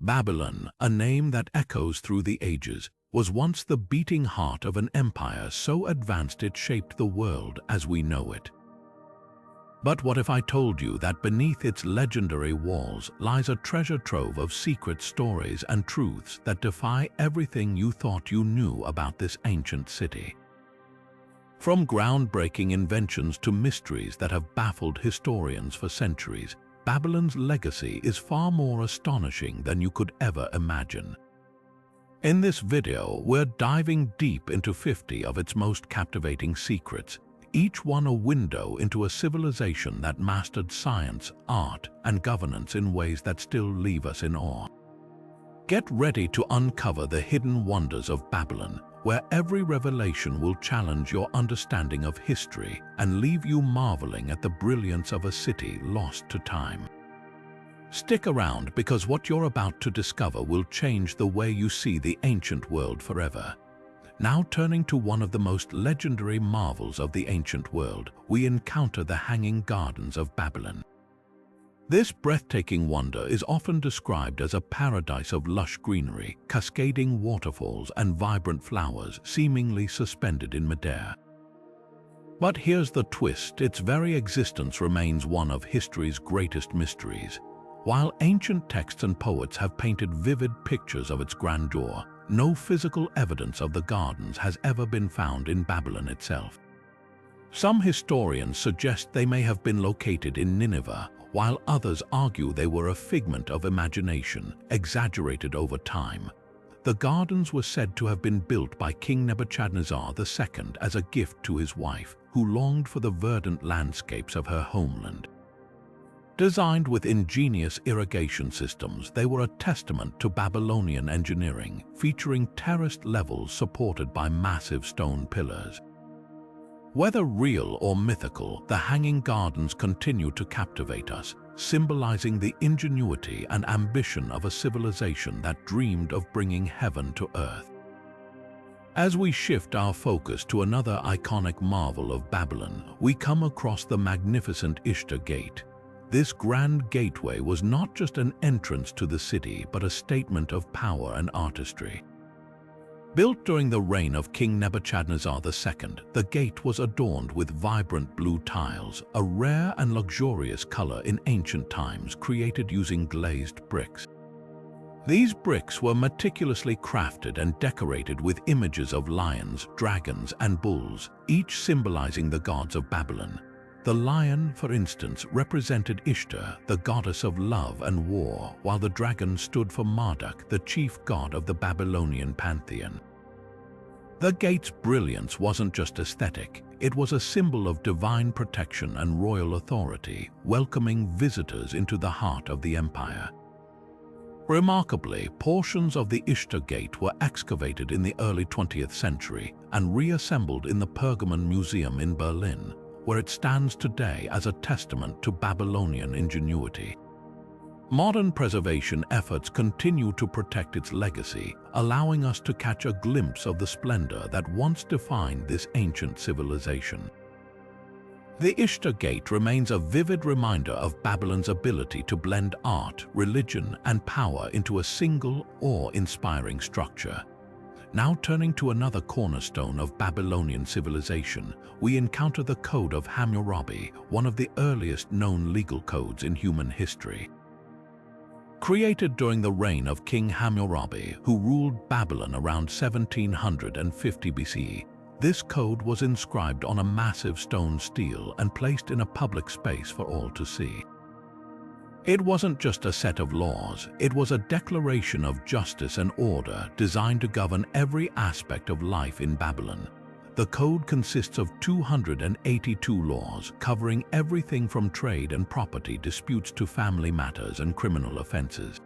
Babylon, a name that echoes through the ages, was once the beating heart of an empire so advanced it shaped the world as we know it. But what if I told you that beneath its legendary walls lies a treasure trove of secret stories and truths that defy everything you thought you knew about this ancient city? From groundbreaking inventions to mysteries that have baffled historians for centuries, Babylon's legacy is far more astonishing than you could ever imagine. In this video, we're diving deep into 50 of its most captivating secrets, each one a window into a civilization that mastered science, art, and governance in ways that still leave us in awe. Get ready to uncover the hidden wonders of Babylon, where every revelation will challenge your understanding of history and leave you marveling at the brilliance of a city lost to time. Stick around, because what you're about to discover will change the way you see the ancient world forever. Now turning to one of the most legendary marvels of the ancient world, we encounter the Hanging Gardens of Babylon. This breathtaking wonder is often described as a paradise of lush greenery, cascading waterfalls, and vibrant flowers seemingly suspended in midair. But here's the twist: its very existence remains one of history's greatest mysteries. While ancient texts and poets have painted vivid pictures of its grandeur, no physical evidence of the gardens has ever been found in Babylon itself. Some historians suggest they may have been located in Nineveh, while others argue they were a figment of imagination, exaggerated over time. The gardens were said to have been built by King Nebuchadnezzar II as a gift to his wife, who longed for the verdant landscapes of her homeland. Designed with ingenious irrigation systems, they were a testament to Babylonian engineering, featuring terraced levels supported by massive stone pillars. Whether real or mythical, the Hanging Gardens continue to captivate us, symbolizing the ingenuity and ambition of a civilization that dreamed of bringing heaven to earth. As we shift our focus to another iconic marvel of Babylon, we come across the magnificent Ishtar Gate. This grand gateway was not just an entrance to the city, but a statement of power and artistry. Built during the reign of King Nebuchadnezzar II, the gate was adorned with vibrant blue tiles, a rare and luxurious color in ancient times, created using glazed bricks. These bricks were meticulously crafted and decorated with images of lions, dragons, and bulls, each symbolizing the gods of Babylon. The lion, for instance, represented Ishtar, the goddess of love and war, while the dragon stood for Marduk, the chief god of the Babylonian pantheon. The gate's brilliance wasn't just aesthetic, it was a symbol of divine protection and royal authority, welcoming visitors into the heart of the empire. Remarkably, portions of the Ishtar Gate were excavated in the early 20th century and reassembled in the Pergamon Museum in Berlin, where it stands today as a testament to Babylonian ingenuity. Modern preservation efforts continue to protect its legacy, allowing us to catch a glimpse of the splendor that once defined this ancient civilization. The Ishtar Gate remains a vivid reminder of Babylon's ability to blend art, religion, and power into a single, awe-inspiring structure. Now turning to another cornerstone of Babylonian civilization, we encounter the Code of Hammurabi, one of the earliest known legal codes in human history. Created during the reign of King Hammurabi, who ruled Babylon around 1750 BCE, this code was inscribed on a massive stone stele and placed in a public space for all to see. It wasn't just a set of laws, it was a declaration of justice and order designed to govern every aspect of life in Babylon. The code consists of 282 laws covering everything from trade and property disputes to family matters and criminal offenses.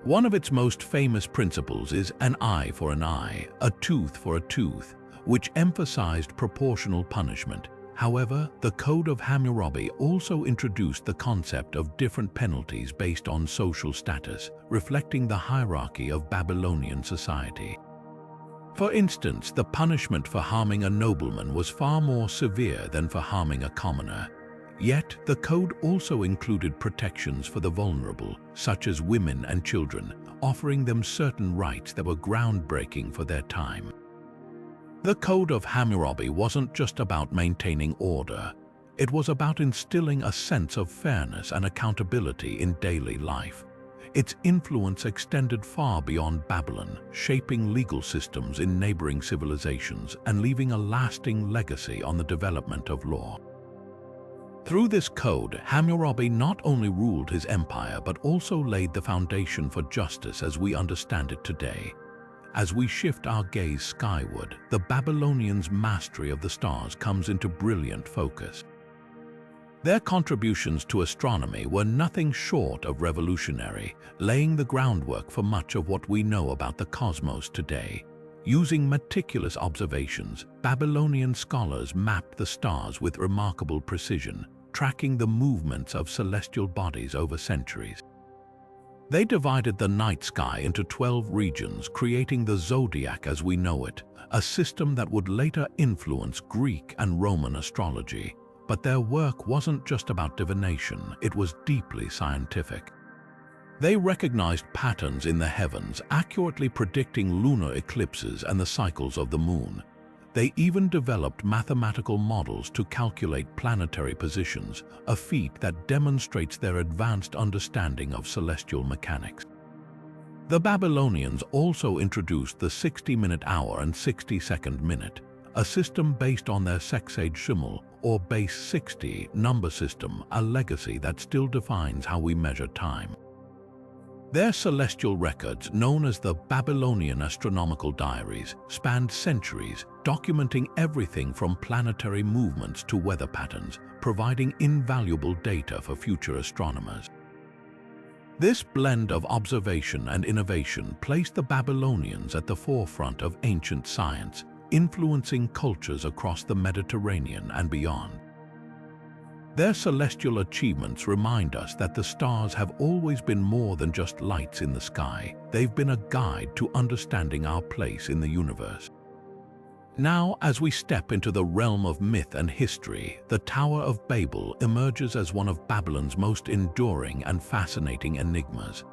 One of its most famous principles is an eye for an eye, a tooth for a tooth, which emphasized proportional punishment. However, the Code of Hammurabi also introduced the concept of different penalties based on social status, reflecting the hierarchy of Babylonian society. For instance, the punishment for harming a nobleman was far more severe than for harming a commoner. Yet, the code also included protections for the vulnerable, such as women and children, offering them certain rights that were groundbreaking for their time. The Code of Hammurabi wasn't just about maintaining order. It was about instilling a sense of fairness and accountability in daily life. Its influence extended far beyond Babylon, shaping legal systems in neighboring civilizations and leaving a lasting legacy on the development of law. Through this code, Hammurabi not only ruled his empire but also laid the foundation for justice as we understand it today. As we shift our gaze skyward, the Babylonians' mastery of the stars comes into brilliant focus. Their contributions to astronomy were nothing short of revolutionary, laying the groundwork for much of what we know about the cosmos today. Using meticulous observations, Babylonian scholars mapped the stars with remarkable precision, tracking the movements of celestial bodies over centuries. They divided the night sky into 12 regions, creating the zodiac as we know it, a system that would later influence Greek and Roman astrology. But their work wasn't just about divination, it was deeply scientific. They recognized patterns in the heavens, accurately predicting lunar eclipses and the cycles of the moon. They even developed mathematical models to calculate planetary positions, a feat that demonstrates their advanced understanding of celestial mechanics. The Babylonians also introduced the 60-minute hour and 60-second minute, a system based on their sexagesimal, or base 60, number system, a legacy that still defines how we measure time. Their celestial records, known as the Babylonian Astronomical Diaries, spanned centuries, documenting everything from planetary movements to weather patterns, providing invaluable data for future astronomers. This blend of observation and innovation placed the Babylonians at the forefront of ancient science, influencing cultures across the Mediterranean and beyond. Their celestial achievements remind us that the stars have always been more than just lights in the sky. They've been a guide to understanding our place in the universe. Now, as we step into the realm of myth and history, the Tower of Babel emerges as one of Babylon's most enduring and fascinating enigmas.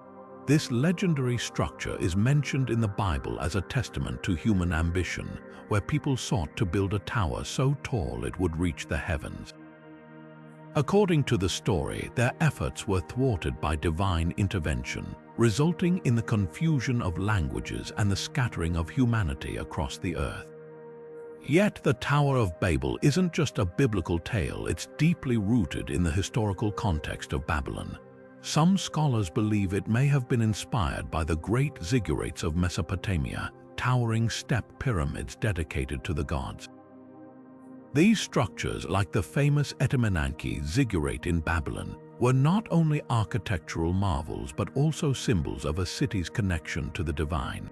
This legendary structure is mentioned in the Bible as a testament to human ambition, where people sought to build a tower so tall it would reach the heavens. According to the story, their efforts were thwarted by divine intervention, resulting in the confusion of languages and the scattering of humanity across the earth. Yet the Tower of Babel isn't just a biblical tale, it's deeply rooted in the historical context of Babylon. Some scholars believe it may have been inspired by the great ziggurats of Mesopotamia, towering step pyramids dedicated to the gods. These structures, like the famous Etemenanki ziggurat in Babylon, were not only architectural marvels but also symbols of a city's connection to the divine.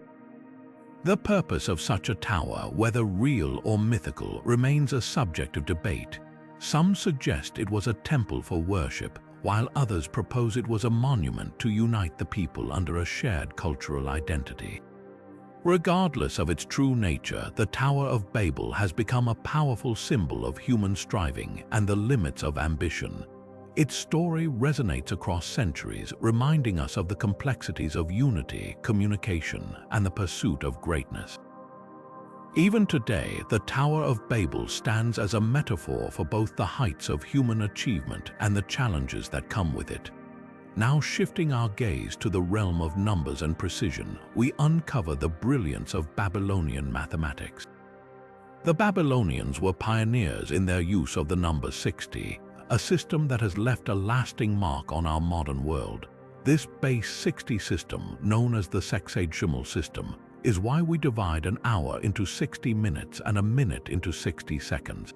The purpose of such a tower, whether real or mythical, remains a subject of debate. Some suggest it was a temple for worship, while others propose it was a monument to unite the people under a shared cultural identity. Regardless of its true nature, the Tower of Babel has become a powerful symbol of human striving and the limits of ambition. Its story resonates across centuries, reminding us of the complexities of unity, communication, and the pursuit of greatness. Even today, the Tower of Babel stands as a metaphor for both the heights of human achievement and the challenges that come with it. Now shifting our gaze to the realm of numbers and precision, we uncover the brilliance of Babylonian mathematics. The Babylonians were pioneers in their use of the number 60, a system that has left a lasting mark on our modern world. This base 60 system, known as the sexagesimal system, is why we divide an hour into 60 minutes and a minute into 60 seconds.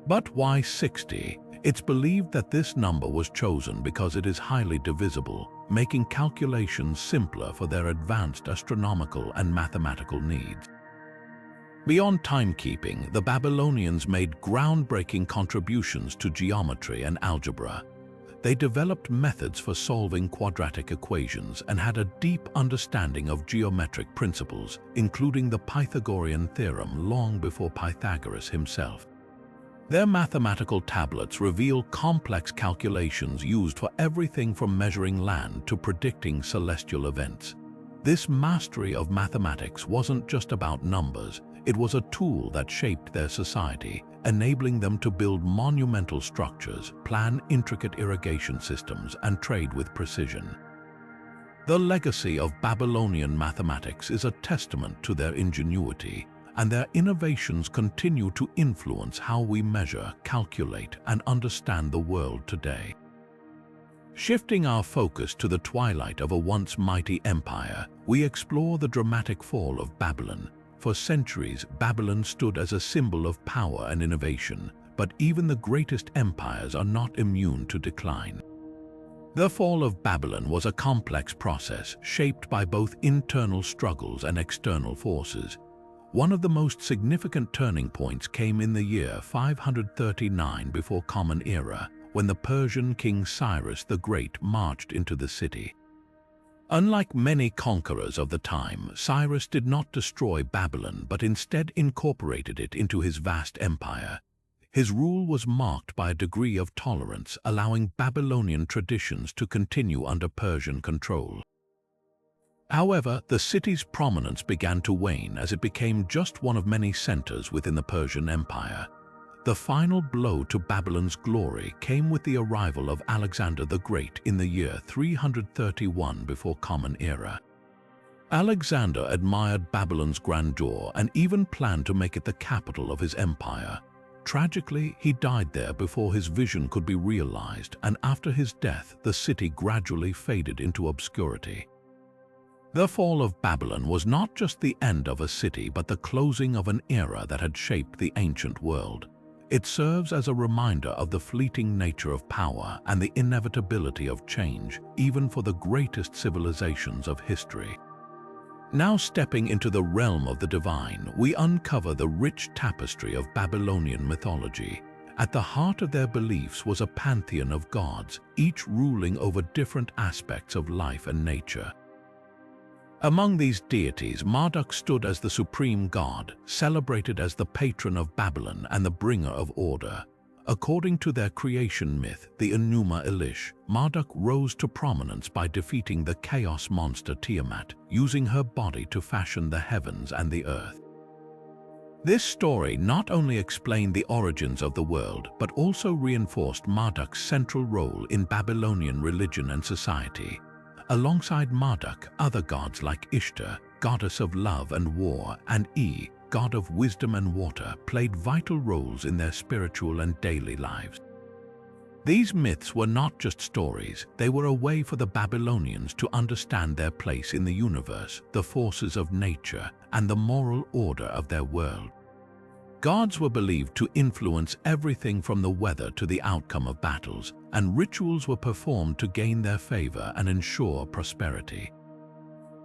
But why 60? It's believed that this number was chosen because it is highly divisible, making calculations simpler for their advanced astronomical and mathematical needs. Beyond timekeeping, the Babylonians made groundbreaking contributions to geometry and algebra. They developed methods for solving quadratic equations and had a deep understanding of geometric principles, including the Pythagorean theorem long before Pythagoras himself. Their mathematical tablets reveal complex calculations used for everything from measuring land to predicting celestial events. This mastery of mathematics wasn't just about numbers, it was a tool that shaped their society, enabling them to build monumental structures, plan intricate irrigation systems, and trade with precision. The legacy of Babylonian mathematics is a testament to their ingenuity, and their innovations continue to influence how we measure, calculate, and understand the world today. Shifting our focus to the twilight of a once mighty empire, we explore the dramatic fall of Babylon. For centuries, Babylon stood as a symbol of power and innovation, but even the greatest empires are not immune to decline. The fall of Babylon was a complex process shaped by both internal struggles and external forces. One of the most significant turning points came in the year 539 before Common Era, when the Persian king Cyrus the Great marched into the city. Unlike many conquerors of the time, Cyrus did not destroy Babylon but instead incorporated it into his vast empire. His rule was marked by a degree of tolerance, allowing Babylonian traditions to continue under Persian control. However, the city's prominence began to wane as it became just one of many centers within the Persian Empire. The final blow to Babylon's glory came with the arrival of Alexander the Great in the year 331 before Common Era. Alexander admired Babylon's grandeur and even planned to make it the capital of his empire. Tragically, he died there before his vision could be realized, and after his death, the city gradually faded into obscurity. The fall of Babylon was not just the end of a city, but the closing of an era that had shaped the ancient world. It serves as a reminder of the fleeting nature of power and the inevitability of change, even for the greatest civilizations of history. Now stepping into the realm of the divine, we uncover the rich tapestry of Babylonian mythology. At the heart of their beliefs was a pantheon of gods, each ruling over different aspects of life and nature. Among these deities, Marduk stood as the supreme god, celebrated as the patron of Babylon and the bringer of order. According to their creation myth, the Enuma Elish, Marduk rose to prominence by defeating the chaos monster Tiamat, using her body to fashion the heavens and the earth. This story not only explained the origins of the world, but also reinforced Marduk's central role in Babylonian religion and society. Alongside Marduk, other gods like Ishtar, goddess of love and war, and Ea, god of wisdom and water, played vital roles in their spiritual and daily lives. These myths were not just stories, they were a way for the Babylonians to understand their place in the universe, the forces of nature, and the moral order of their world. Gods were believed to influence everything from the weather to the outcome of battles, and rituals were performed to gain their favor and ensure prosperity.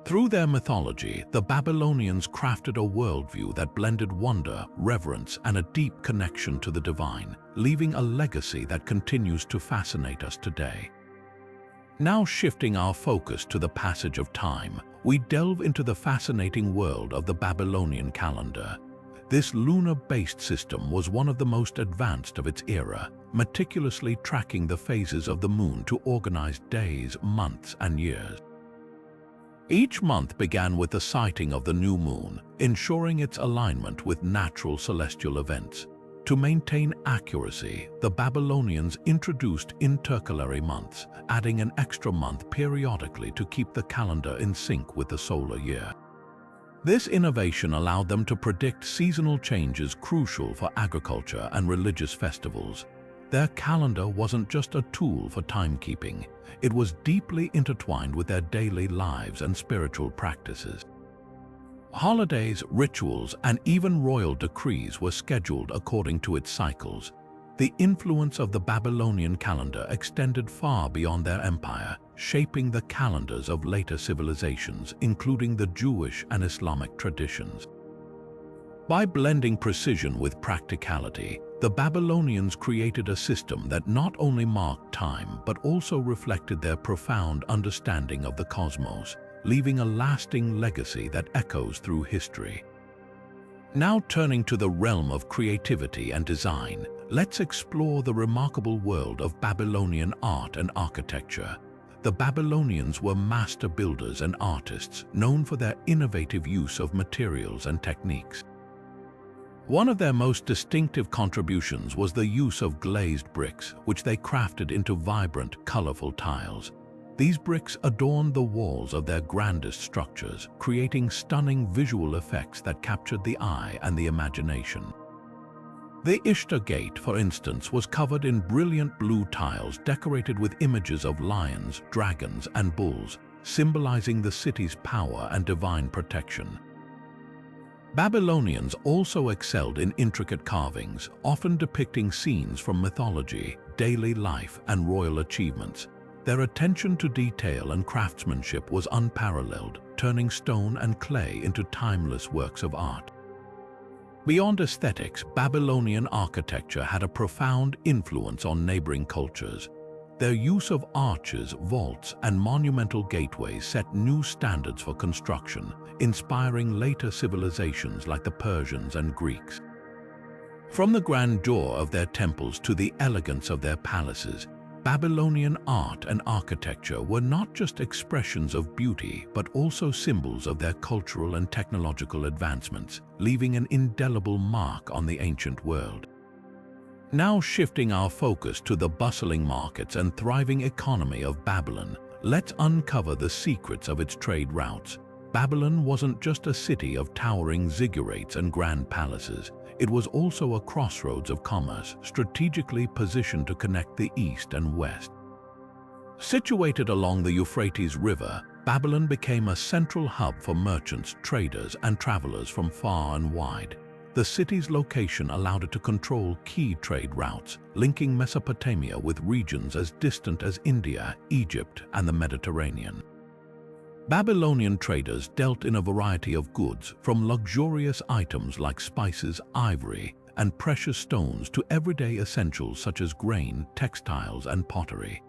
Through their mythology, the Babylonians crafted a worldview that blended wonder, reverence, and a deep connection to the divine, leaving a legacy that continues to fascinate us today. Now shifting our focus to the passage of time, we delve into the fascinating world of the Babylonian calendar. This lunar-based system was one of the most advanced of its era, meticulously tracking the phases of the moon to organize days, months, and years. Each month began with the sighting of the new moon, ensuring its alignment with natural celestial events. To maintain accuracy, the Babylonians introduced intercalary months, adding an extra month periodically to keep the calendar in sync with the solar year. This innovation allowed them to predict seasonal changes crucial for agriculture and religious festivals. Their calendar wasn't just a tool for timekeeping, it was deeply intertwined with their daily lives and spiritual practices. Holidays, rituals, and even royal decrees were scheduled according to its cycles. The influence of the Babylonian calendar extended far beyond their empire, shaping the calendars of later civilizations, including the Jewish and Islamic traditions. By blending precision with practicality, the Babylonians created a system that not only marked time but also reflected their profound understanding of the cosmos, leaving a lasting legacy that echoes through history. Now turning to the realm of creativity and design, let's explore the remarkable world of Babylonian art and architecture. The Babylonians were master builders and artists, known for their innovative use of materials and techniques. One of their most distinctive contributions was the use of glazed bricks, which they crafted into vibrant, colorful tiles. These bricks adorned the walls of their grandest structures, creating stunning visual effects that captured the eye and the imagination. The Ishtar Gate, for instance, was covered in brilliant blue tiles decorated with images of lions, dragons, and bulls, symbolizing the city's power and divine protection. Babylonians also excelled in intricate carvings, often depicting scenes from mythology, daily life, and royal achievements. Their attention to detail and craftsmanship was unparalleled, turning stone and clay into timeless works of art. Beyond aesthetics, Babylonian architecture had a profound influence on neighboring cultures. Their use of arches, vaults, and monumental gateways set new standards for construction, inspiring later civilizations like the Persians and Greeks. From the grandeur of their temples to the elegance of their palaces, Babylonian art and architecture were not just expressions of beauty, but also symbols of their cultural and technological advancements, leaving an indelible mark on the ancient world. Now shifting our focus to the bustling markets and thriving economy of Babylon, let's uncover the secrets of its trade routes. Babylon wasn't just a city of towering ziggurats and grand palaces. It was also a crossroads of commerce, strategically positioned to connect the East and West. Situated along the Euphrates River, Babylon became a central hub for merchants, traders, and travelers from far and wide. The city's location allowed it to control key trade routes, linking Mesopotamia with regions as distant as India, Egypt, and the Mediterranean. Babylonian traders dealt in a variety of goods, from luxurious items like spices, ivory, and precious stones to everyday essentials such as grain, textiles, and pottery.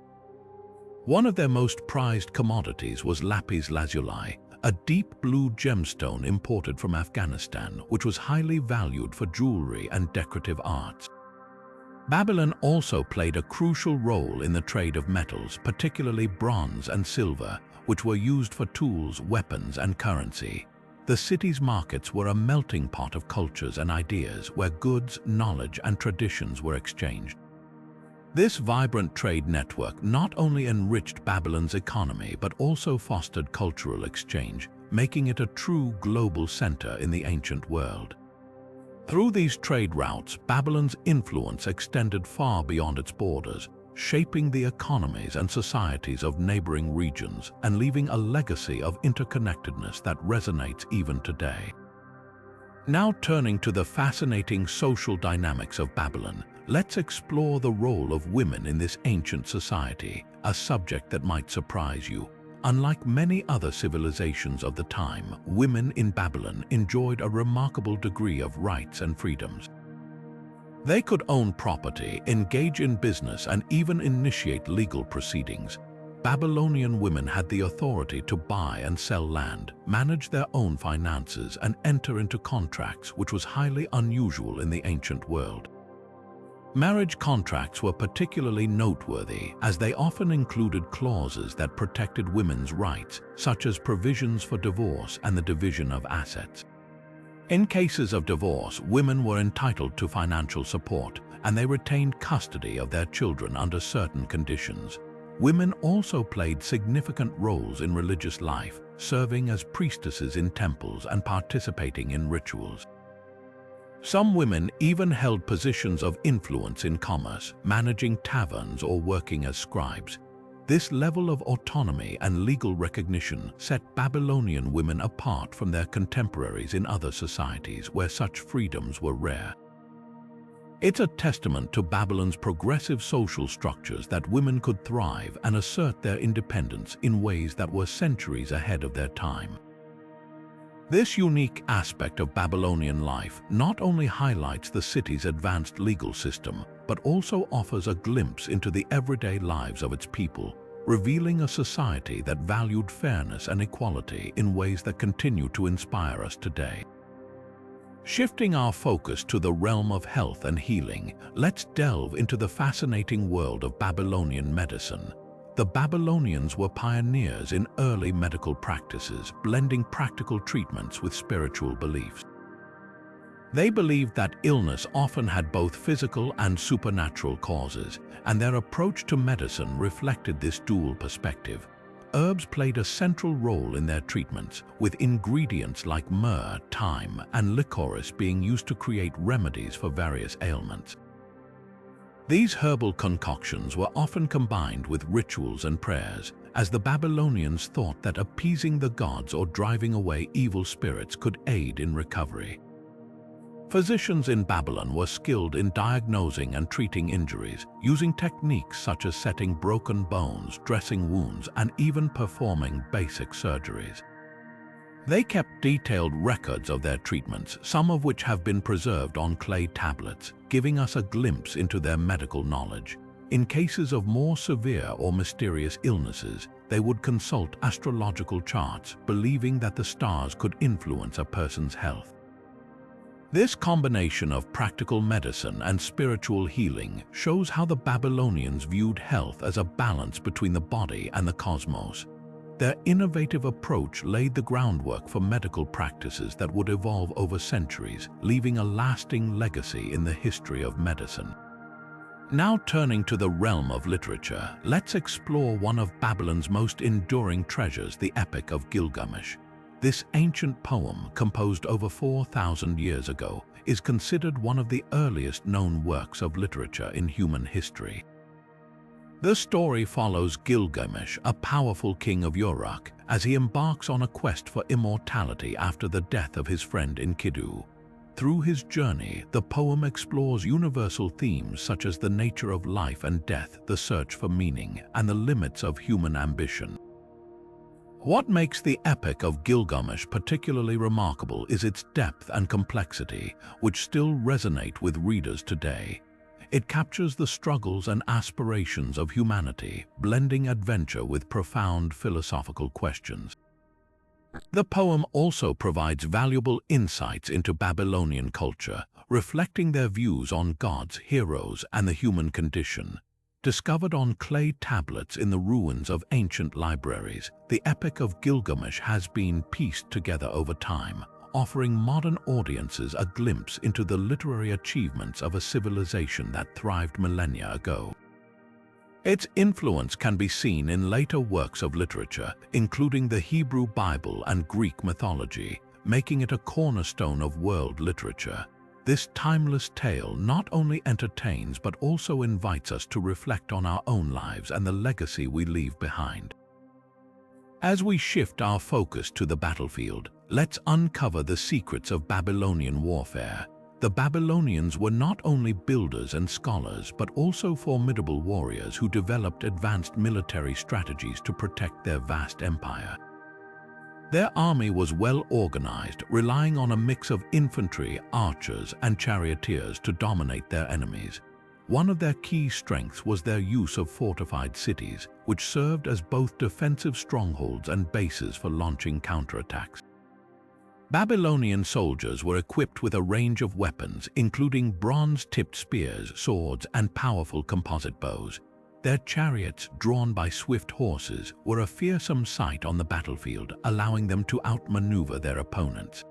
One of their most prized commodities was lapis lazuli, a deep blue gemstone imported from Afghanistan, which was highly valued for jewelry and decorative arts. Babylon also played a crucial role in the trade of metals, particularly bronze and silver, which were used for tools, weapons, and currency. The city's markets were a melting pot of cultures and ideas where goods, knowledge, and traditions were exchanged. This vibrant trade network not only enriched Babylon's economy but also fostered cultural exchange, making it a true global center in the ancient world. Through these trade routes, Babylon's influence extended far beyond its borders, shaping the economies and societies of neighboring regions and leaving a legacy of interconnectedness that resonates even today. Now turning to the fascinating social dynamics of Babylon, let's explore the role of women in this ancient society, a subject that might surprise you. Unlike many other civilizations of the time, women in Babylon enjoyed a remarkable degree of rights and freedoms. They could own property, engage in business, and even initiate legal proceedings. Babylonian women had the authority to buy and sell land, manage their own finances, and enter into contracts, which was highly unusual in the ancient world. Marriage contracts were particularly noteworthy as they often included clauses that protected women's rights, such as provisions for divorce and the division of assets. In cases of divorce, women were entitled to financial support, and they retained custody of their children under certain conditions. Women also played significant roles in religious life, serving as priestesses in temples and participating in rituals. Some women even held positions of influence in commerce, managing taverns or working as scribes. This level of autonomy and legal recognition set Babylonian women apart from their contemporaries in other societies where such freedoms were rare. It's a testament to Babylon's progressive social structures that women could thrive and assert their independence in ways that were centuries ahead of their time. This unique aspect of Babylonian life not only highlights the city's advanced legal system, but also offers a glimpse into the everyday lives of its people, revealing a society that valued fairness and equality in ways that continue to inspire us today. Shifting our focus to the realm of health and healing, let's delve into the fascinating world of Babylonian medicine. The Babylonians were pioneers in early medical practices, blending practical treatments with spiritual beliefs. They believed that illness often had both physical and supernatural causes, and their approach to medicine reflected this dual perspective. Herbs played a central role in their treatments, with ingredients like myrrh, thyme, and licorice being used to create remedies for various ailments. These herbal concoctions were often combined with rituals and prayers, as the Babylonians thought that appeasing the gods or driving away evil spirits could aid in recovery. Physicians in Babylon were skilled in diagnosing and treating injuries, using techniques such as setting broken bones, dressing wounds, and even performing basic surgeries. They kept detailed records of their treatments, some of which have been preserved on clay tablets, giving us a glimpse into their medical knowledge. In cases of more severe or mysterious illnesses, they would consult astrological charts, believing that the stars could influence a person's health. This combination of practical medicine and spiritual healing shows how the Babylonians viewed health as a balance between the body and the cosmos. Their innovative approach laid the groundwork for medical practices that would evolve over centuries, leaving a lasting legacy in the history of medicine. Now turning to the realm of literature, let's explore one of Babylon's most enduring treasures, the Epic of Gilgamesh. This ancient poem, composed over 4,000 years ago, is considered one of the earliest known works of literature in human history. The story follows Gilgamesh, a powerful king of Uruk, as he embarks on a quest for immortality after the death of his friend Enkidu. Through his journey, the poem explores universal themes such as the nature of life and death, the search for meaning, and the limits of human ambition. What makes the Epic of Gilgamesh particularly remarkable is its depth and complexity, which still resonate with readers today. It captures the struggles and aspirations of humanity, blending adventure with profound philosophical questions. The poem also provides valuable insights into Babylonian culture, reflecting their views on gods, heroes, and the human condition. Discovered on clay tablets in the ruins of ancient libraries, the Epic of Gilgamesh has been pieced together over time, offering modern audiences a glimpse into the literary achievements of a civilization that thrived millennia ago. Its influence can be seen in later works of literature, including the Hebrew Bible and Greek mythology, making it a cornerstone of world literature. This timeless tale not only entertains but also invites us to reflect on our own lives and the legacy we leave behind. As we shift our focus to the battlefield, let's uncover the secrets of Babylonian warfare. The Babylonians were not only builders and scholars but also formidable warriors who developed advanced military strategies to protect their vast empire. Their army was well organized, relying on a mix of infantry, archers, and charioteers to dominate their enemies. One of their key strengths was their use of fortified cities, which served as both defensive strongholds and bases for launching counterattacks. Babylonian soldiers were equipped with a range of weapons, including bronze-tipped spears, swords, and powerful composite bows. Their chariots, drawn by swift horses, were a fearsome sight on the battlefield, allowing them to outmaneuver their opponents.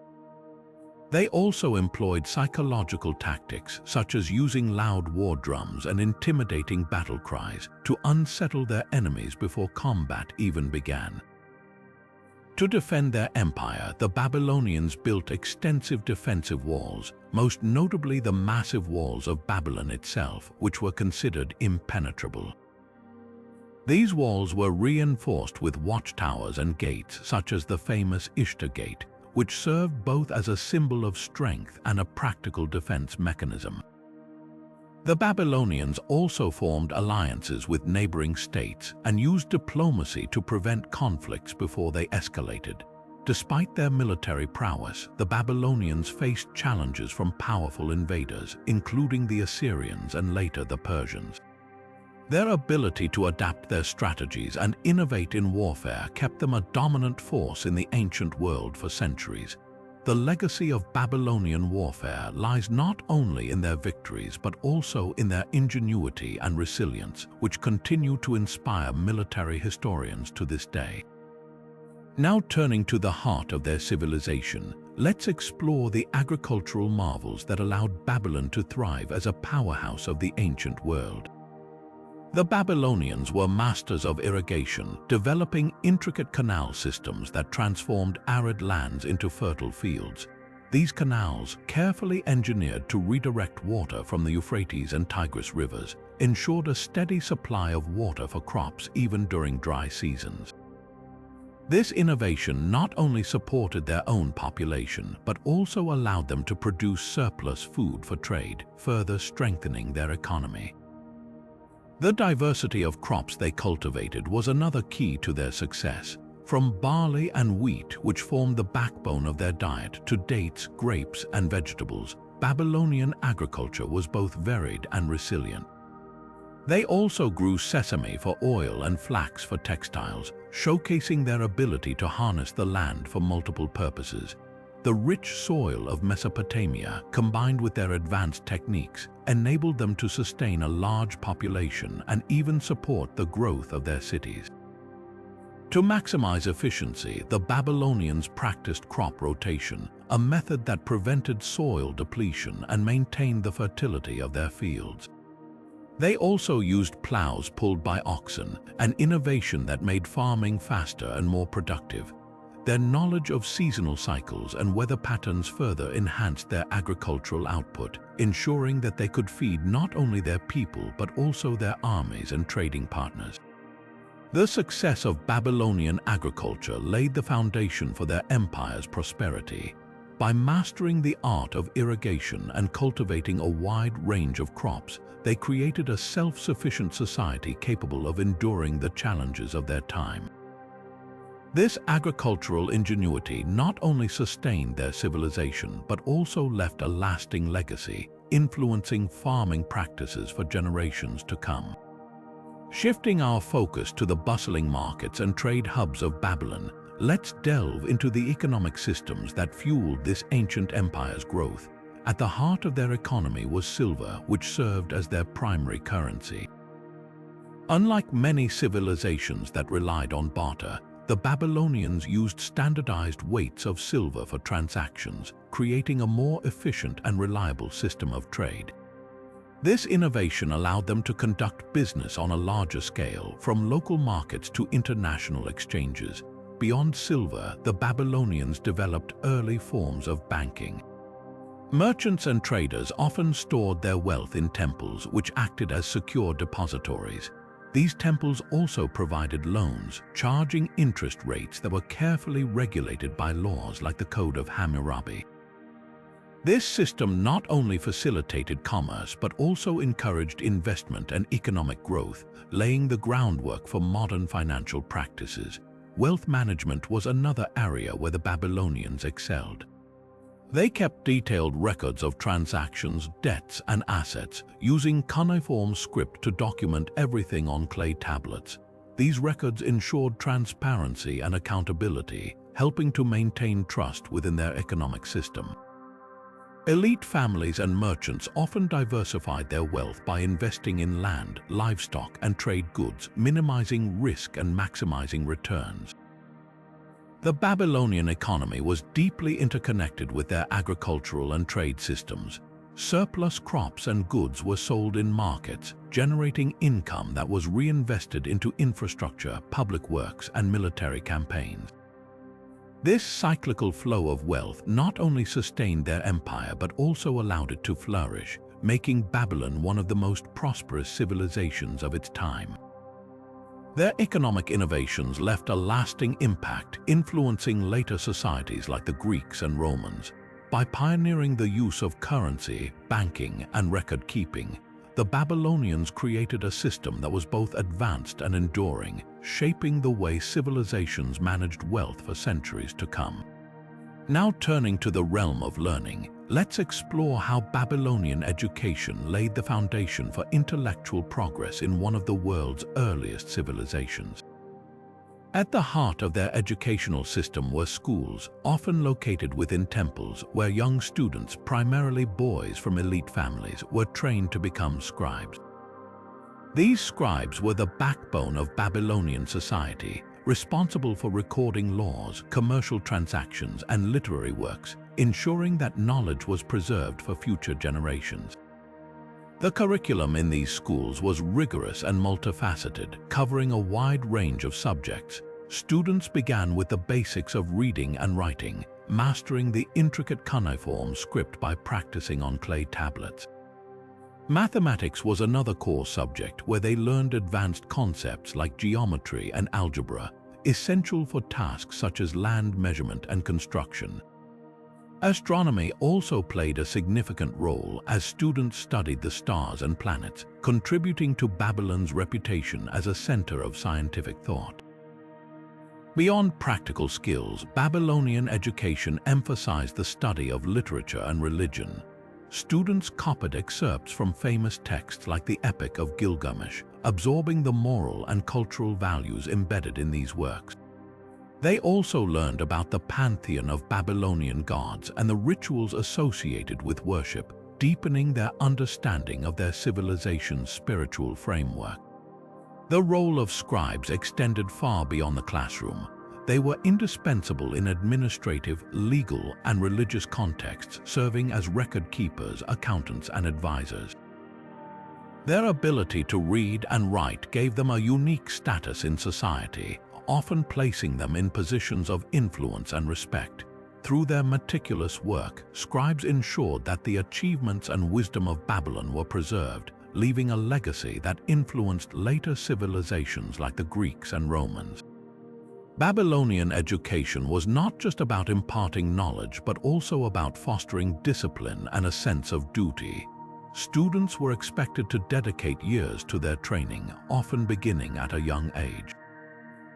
They also employed psychological tactics, such as using loud war drums and intimidating battle cries, to unsettle their enemies before combat even began. To defend their empire, the Babylonians built extensive defensive walls, most notably the massive walls of Babylon itself, which were considered impenetrable. These walls were reinforced with watchtowers and gates, such as the famous Ishtar Gate, which served both as a symbol of strength and a practical defense mechanism. The Babylonians also formed alliances with neighboring states and used diplomacy to prevent conflicts before they escalated. Despite their military prowess, the Babylonians faced challenges from powerful invaders, including the Assyrians and later the Persians. Their ability to adapt their strategies and innovate in warfare kept them a dominant force in the ancient world for centuries. the legacy of Babylonian warfare lies not only in their victories but also in their ingenuity and resilience, which continue to inspire military historians to this day. Now turning to the heart of their civilization, let's explore the agricultural marvels that allowed Babylon to thrive as a powerhouse of the ancient world. The Babylonians were masters of irrigation, developing intricate canal systems that transformed arid lands into fertile fields. These canals, carefully engineered to redirect water from the Euphrates and Tigris rivers, ensured a steady supply of water for crops even during dry seasons. This innovation not only supported their own population, but also allowed them to produce surplus food for trade, further strengthening their economy. The diversity of crops they cultivated was another key to their success. From barley and wheat, which formed the backbone of their diet, to dates, grapes, and vegetables, Babylonian agriculture was both varied and resilient. They also grew sesame for oil and flax for textiles, showcasing their ability to harness the land for multiple purposes. The rich soil of Mesopotamia, combined with their advanced techniques, enabled them to sustain a large population and even support the growth of their cities. To maximize efficiency, the Babylonians practiced crop rotation, a method that prevented soil depletion and maintained the fertility of their fields. They also used plows pulled by oxen, an innovation that made farming faster and more productive. Their knowledge of seasonal cycles and weather patterns further enhanced their agricultural output, ensuring that they could feed not only their people but also their armies and trading partners. The success of Babylonian agriculture laid the foundation for their empire's prosperity. By mastering the art of irrigation and cultivating a wide range of crops, they created a self-sufficient society capable of enduring the challenges of their time. This agricultural ingenuity not only sustained their civilization but also left a lasting legacy, influencing farming practices for generations to come. Shifting our focus to the bustling markets and trade hubs of Babylon, let's delve into the economic systems that fueled this ancient empire's growth. At the heart of their economy was silver, which served as their primary currency. Unlike many civilizations that relied on barter, the Babylonians used standardized weights of silver for transactions, creating a more efficient and reliable system of trade. This innovation allowed them to conduct business on a larger scale, from local markets to international exchanges. Beyond silver, the Babylonians developed early forms of banking. Merchants and traders often stored their wealth in temples, which acted as secure depositories. These temples also provided loans, charging interest rates that were carefully regulated by laws like the Code of Hammurabi. This system not only facilitated commerce but also encouraged investment and economic growth, laying the groundwork for modern financial practices. Wealth management was another area where the Babylonians excelled. They kept detailed records of transactions, debts, and assets, using cuneiform script to document everything on clay tablets. These records ensured transparency and accountability, helping to maintain trust within their economic system. Elite families and merchants often diversified their wealth by investing in land, livestock, and trade goods, minimizing risk and maximizing returns. The Babylonian economy was deeply interconnected with their agricultural and trade systems. Surplus crops and goods were sold in markets, generating income that was reinvested into infrastructure, public works, and military campaigns. This cyclical flow of wealth not only sustained their empire but also allowed it to flourish, making Babylon one of the most prosperous civilizations of its time. Their economic innovations left a lasting impact, influencing later societies like the Greeks and Romans. By pioneering the use of currency, banking, and record-keeping, the Babylonians created a system that was both advanced and enduring, shaping the way civilizations managed wealth for centuries to come. Now turning to the realm of learning, let's explore how Babylonian education laid the foundation for intellectual progress in one of the world's earliest civilizations. At the heart of their educational system were schools, often located within temples, where young students, primarily boys from elite families, were trained to become scribes. These scribes were the backbone of Babylonian society, responsible for recording laws, commercial transactions, and literary works, ensuring that knowledge was preserved for future generations. The curriculum in these schools was rigorous and multifaceted, covering a wide range of subjects. Students began with the basics of reading and writing, mastering the intricate cuneiform script by practicing on clay tablets. Mathematics was another core subject where they learned advanced concepts like geometry and algebra, essential for tasks such as land measurement and construction. Astronomy also played a significant role as students studied the stars and planets, contributing to Babylon's reputation as a center of scientific thought. Beyond practical skills, Babylonian education emphasized the study of literature and religion. Students copied excerpts from famous texts like the Epic of Gilgamesh, absorbing the moral and cultural values embedded in these works. They also learned about the pantheon of Babylonian gods and the rituals associated with worship, deepening their understanding of their civilization's spiritual framework. The role of scribes extended far beyond the classroom. They were indispensable in administrative, legal, and religious contexts, serving as record keepers, accountants, and advisors. Their ability to read and write gave them a unique status in society, often placing them in positions of influence and respect. Through their meticulous work, scribes ensured that the achievements and wisdom of Babylon were preserved, leaving a legacy that influenced later civilizations like the Greeks and Romans. Babylonian education was not just about imparting knowledge, but also about fostering discipline and a sense of duty. Students were expected to dedicate years to their training, often beginning at a young age.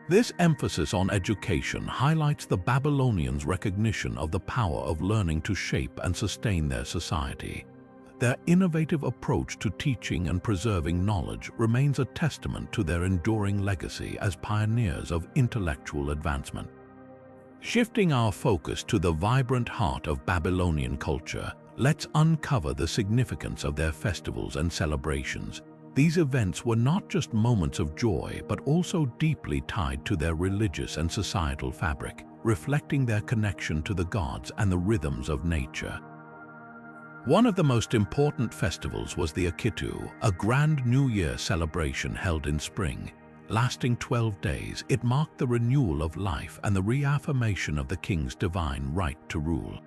This emphasis on education highlights the Babylonians' recognition of the power of learning to shape and sustain their society. Their innovative approach to teaching and preserving knowledge remains a testament to their enduring legacy as pioneers of intellectual advancement. Shifting our focus to the vibrant heart of Babylonian culture, let's uncover the significance of their festivals and celebrations. These events were not just moments of joy, but also deeply tied to their religious and societal fabric, reflecting their connection to the gods and the rhythms of nature. One of the most important festivals was the Akitu, a grand New Year celebration held in spring. Lasting 12 days, it marked the renewal of life and the reaffirmation of the king's divine right to rule.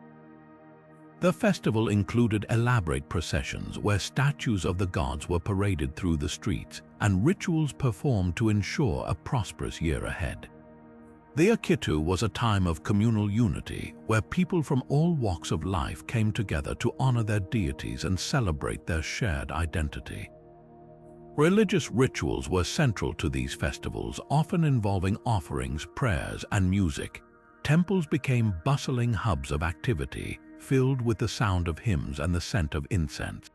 The festival included elaborate processions where statues of the gods were paraded through the streets and rituals performed to ensure a prosperous year ahead. The Akitu was a time of communal unity where people from all walks of life came together to honor their deities and celebrate their shared identity. Religious rituals were central to these festivals, often involving offerings, prayers, and music. Temples became bustling hubs of activity, filled with the sound of hymns and the scent of incense.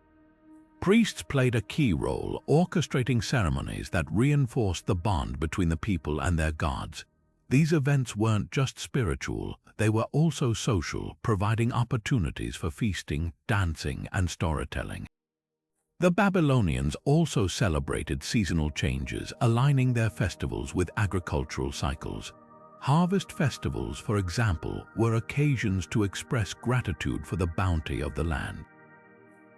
Priests played a key role, orchestrating ceremonies that reinforced the bond between the people and their gods. These events weren't just spiritual, they were also social, providing opportunities for feasting, dancing, and storytelling. The Babylonians also celebrated seasonal changes, aligning their festivals with agricultural cycles. Harvest festivals, for example, were occasions to express gratitude for the bounty of the land.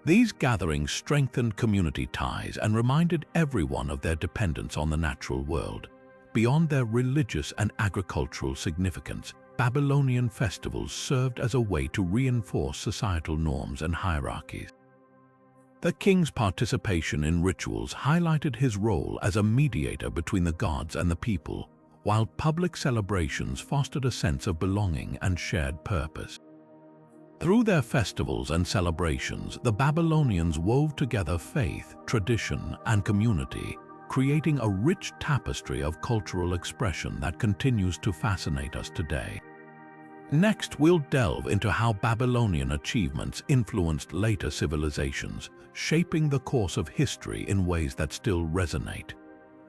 These gatherings strengthened community ties and reminded everyone of their dependence on the natural world. Beyond their religious and agricultural significance, Babylonian festivals served as a way to reinforce societal norms and hierarchies. The king's participation in rituals highlighted his role as a mediator between the gods and the people, while public celebrations fostered a sense of belonging and shared purpose. Through their festivals and celebrations, the Babylonians wove together faith, tradition, and community, creating a rich tapestry of cultural expression that continues to fascinate us today. Next, we'll delve into how Babylonian achievements influenced later civilizations, shaping the course of history in ways that still resonate.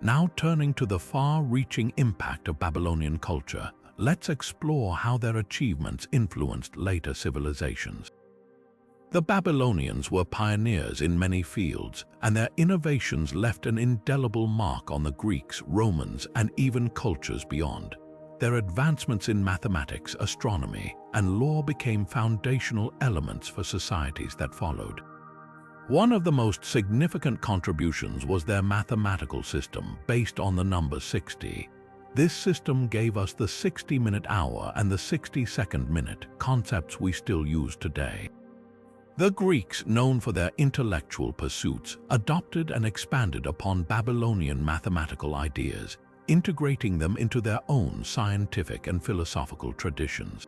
Now turning to the far-reaching impact of Babylonian culture, let's explore how their achievements influenced later civilizations. The Babylonians were pioneers in many fields, and their innovations left an indelible mark on the Greeks, Romans, and even cultures beyond. Their advancements in mathematics, astronomy, and law became foundational elements for societies that followed. One of the most significant contributions was their mathematical system based on the number 60. This system gave us the 60-minute hour and the 60-second minute, concepts we still use today. The Greeks, known for their intellectual pursuits, adopted and expanded upon Babylonian mathematical ideas, integrating them into their own scientific and philosophical traditions.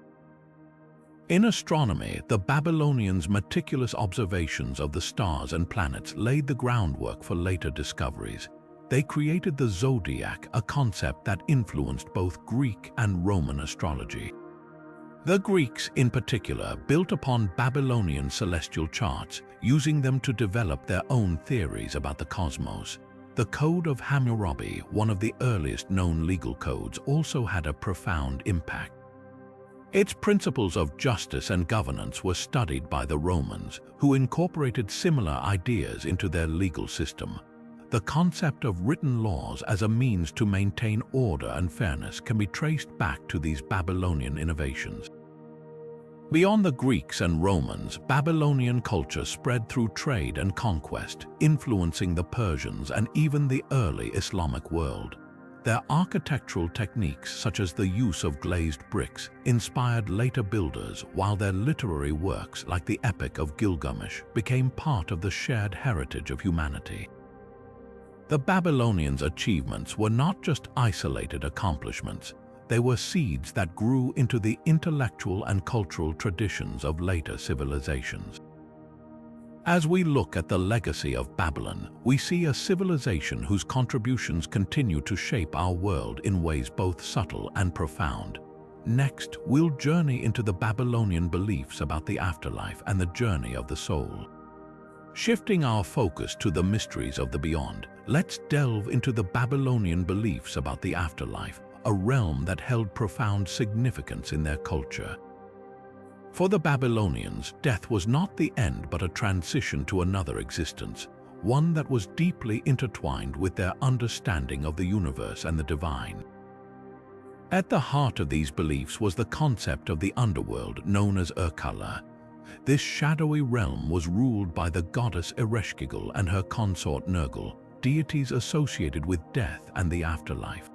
In astronomy, the Babylonians' meticulous observations of the stars and planets laid the groundwork for later discoveries. They created the zodiac, a concept that influenced both Greek and Roman astrology. The Greeks, in particular, built upon Babylonian celestial charts, using them to develop their own theories about the cosmos. The Code of Hammurabi, one of the earliest known legal codes, also had a profound impact. Its principles of justice and governance were studied by the Romans, who incorporated similar ideas into their legal system. The concept of written laws as a means to maintain order and fairness can be traced back to these Babylonian innovations. Beyond the Greeks and Romans, Babylonian culture spread through trade and conquest, influencing the Persians and even the early Islamic world. Their architectural techniques, such as the use of glazed bricks, inspired later builders, while their literary works, like the Epic of Gilgamesh, became part of the shared heritage of humanity. The Babylonians' achievements were not just isolated accomplishments. They were seeds that grew into the intellectual and cultural traditions of later civilizations. As we look at the legacy of Babylon, we see a civilization whose contributions continue to shape our world in ways both subtle and profound. Next, we'll journey into the Babylonian beliefs about the afterlife and the journey of the soul. Shifting our focus to the mysteries of the beyond, let's delve into the Babylonian beliefs about the afterlife, a realm that held profound significance in their culture. For the Babylonians, death was not the end but a transition to another existence, one that was deeply intertwined with their understanding of the universe and the divine. At the heart of these beliefs was the concept of the underworld known as Urkala. This shadowy realm was ruled by the goddess Ereshkigal and her consort Nergal, deities associated with death and the afterlife.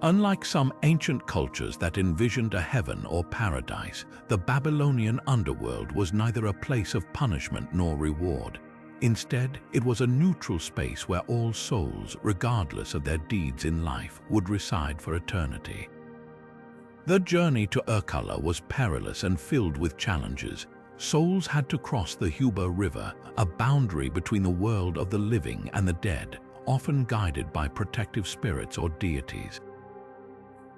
Unlike some ancient cultures that envisioned a heaven or paradise, the Babylonian underworld was neither a place of punishment nor reward. Instead, it was a neutral space where all souls, regardless of their deeds in life, would reside for eternity. The journey to Urkala was perilous and filled with challenges. Souls had to cross the Huber River, a boundary between the world of the living and the dead, often guided by protective spirits or deities.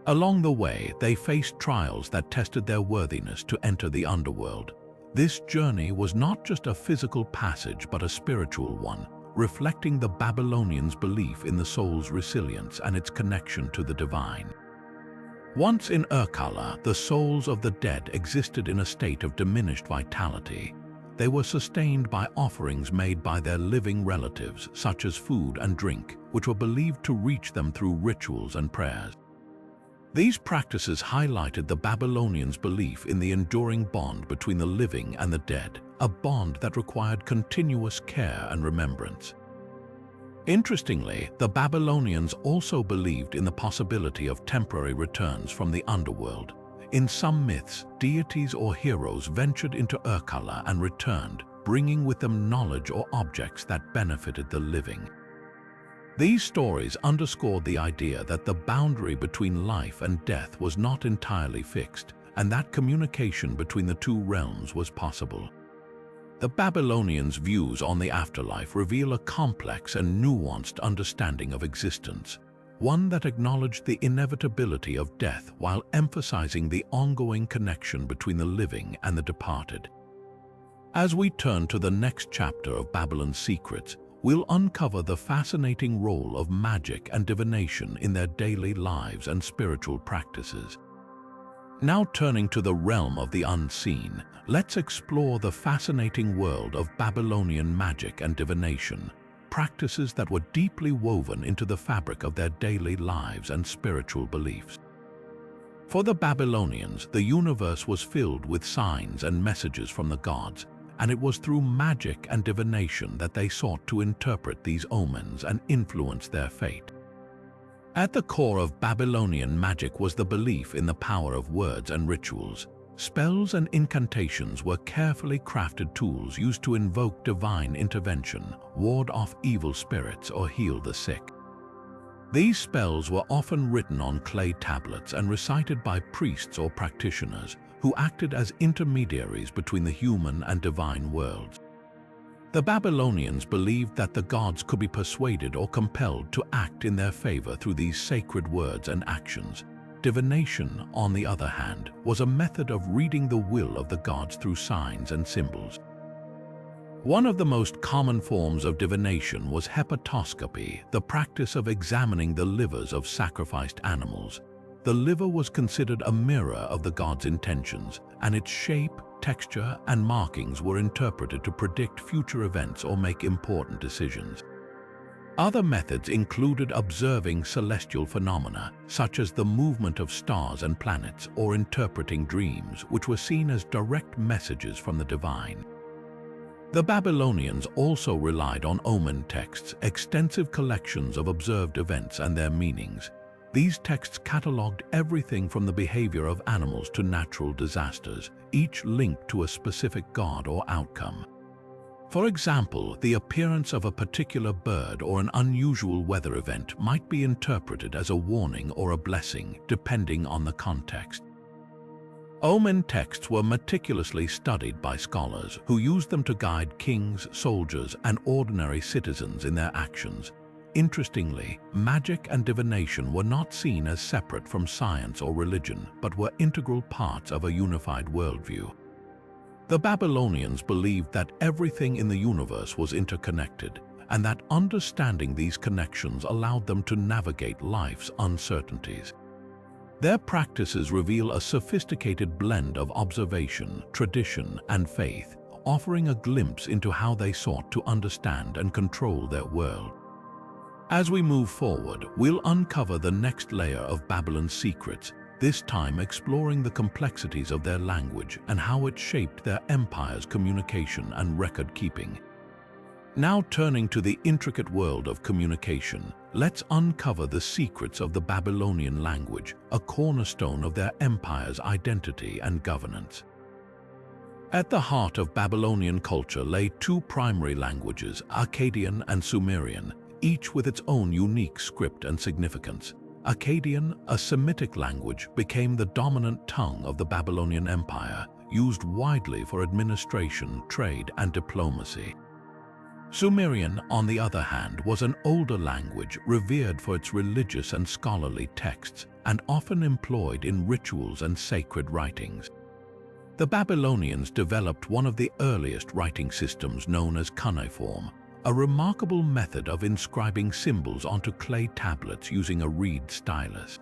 Along the way, they faced trials that tested their worthiness to enter the underworld. This journey was not just a physical passage but a spiritual one, reflecting the Babylonians' belief in the soul's resilience and its connection to the divine. Once in Urkala, the souls of the dead existed in a state of diminished vitality. They were sustained by offerings made by their living relatives, such as food and drink, which were believed to reach them through rituals and prayers. These practices highlighted the Babylonians' belief in the enduring bond between the living and the dead, a bond that required continuous care and remembrance. Interestingly, the Babylonians also believed in the possibility of temporary returns from the underworld. In some myths, deities or heroes ventured into Urkala and returned, bringing with them knowledge or objects that benefited the living. These stories underscored the idea that the boundary between life and death was not entirely fixed, and that communication between the two realms was possible. The Babylonians' views on the afterlife reveal a complex and nuanced understanding of existence, one that acknowledged the inevitability of death while emphasizing the ongoing connection between the living and the departed. As we turn to the next chapter of Babylon's secrets, we'll uncover the fascinating role of magic and divination in their daily lives and spiritual practices. Now turning to the realm of the unseen, let's explore the fascinating world of Babylonian magic and divination, practices that were deeply woven into the fabric of their daily lives and spiritual beliefs. For the Babylonians, the universe was filled with signs and messages from the gods, and it was through magic and divination that they sought to interpret these omens and influence their fate. At the core of Babylonian magic was the belief in the power of words and rituals. Spells and incantations were carefully crafted tools used to invoke divine intervention, ward off evil spirits, or heal the sick. These spells were often written on clay tablets and recited by priests or practitioners who acted as intermediaries between the human and divine worlds. The Babylonians believed that the gods could be persuaded or compelled to act in their favor through these sacred words and actions. Divination, on the other hand, was a method of reading the will of the gods through signs and symbols. One of the most common forms of divination was hepatoscopy, the practice of examining the livers of sacrificed animals. The liver was considered a mirror of the god's intentions, and its shape, texture, and markings were interpreted to predict future events or make important decisions. Other methods included observing celestial phenomena, such as the movement of stars and planets, or interpreting dreams, which were seen as direct messages from the divine. The Babylonians also relied on omen texts, extensive collections of observed events and their meanings. These texts catalogued everything from the behavior of animals to natural disasters, each linked to a specific god or outcome. For example, the appearance of a particular bird or an unusual weather event might be interpreted as a warning or a blessing, depending on the context. Omen texts were meticulously studied by scholars who used them to guide kings, soldiers, and ordinary citizens in their actions. Interestingly, magic and divination were not seen as separate from science or religion, but were integral parts of a unified worldview. The Babylonians believed that everything in the universe was interconnected, and that understanding these connections allowed them to navigate life's uncertainties. Their practices reveal a sophisticated blend of observation, tradition, and faith, offering a glimpse into how they sought to understand and control their world. As we move forward, we'll uncover the next layer of Babylon's secrets, this time exploring the complexities of their language and how it shaped their empire's communication and record-keeping. Now turning to the intricate world of communication, let's uncover the secrets of the Babylonian language, a cornerstone of their empire's identity and governance. At the heart of Babylonian culture lay two primary languages, Akkadian and Sumerian, each with its own unique script and significance. Akkadian, a Semitic language, became the dominant tongue of the Babylonian Empire, used widely for administration, trade, and diplomacy. Sumerian, on the other hand, was an older language revered for its religious and scholarly texts and often employed in rituals and sacred writings. The Babylonians developed one of the earliest writing systems known as cuneiform, a remarkable method of inscribing symbols onto clay tablets using a reed stylus.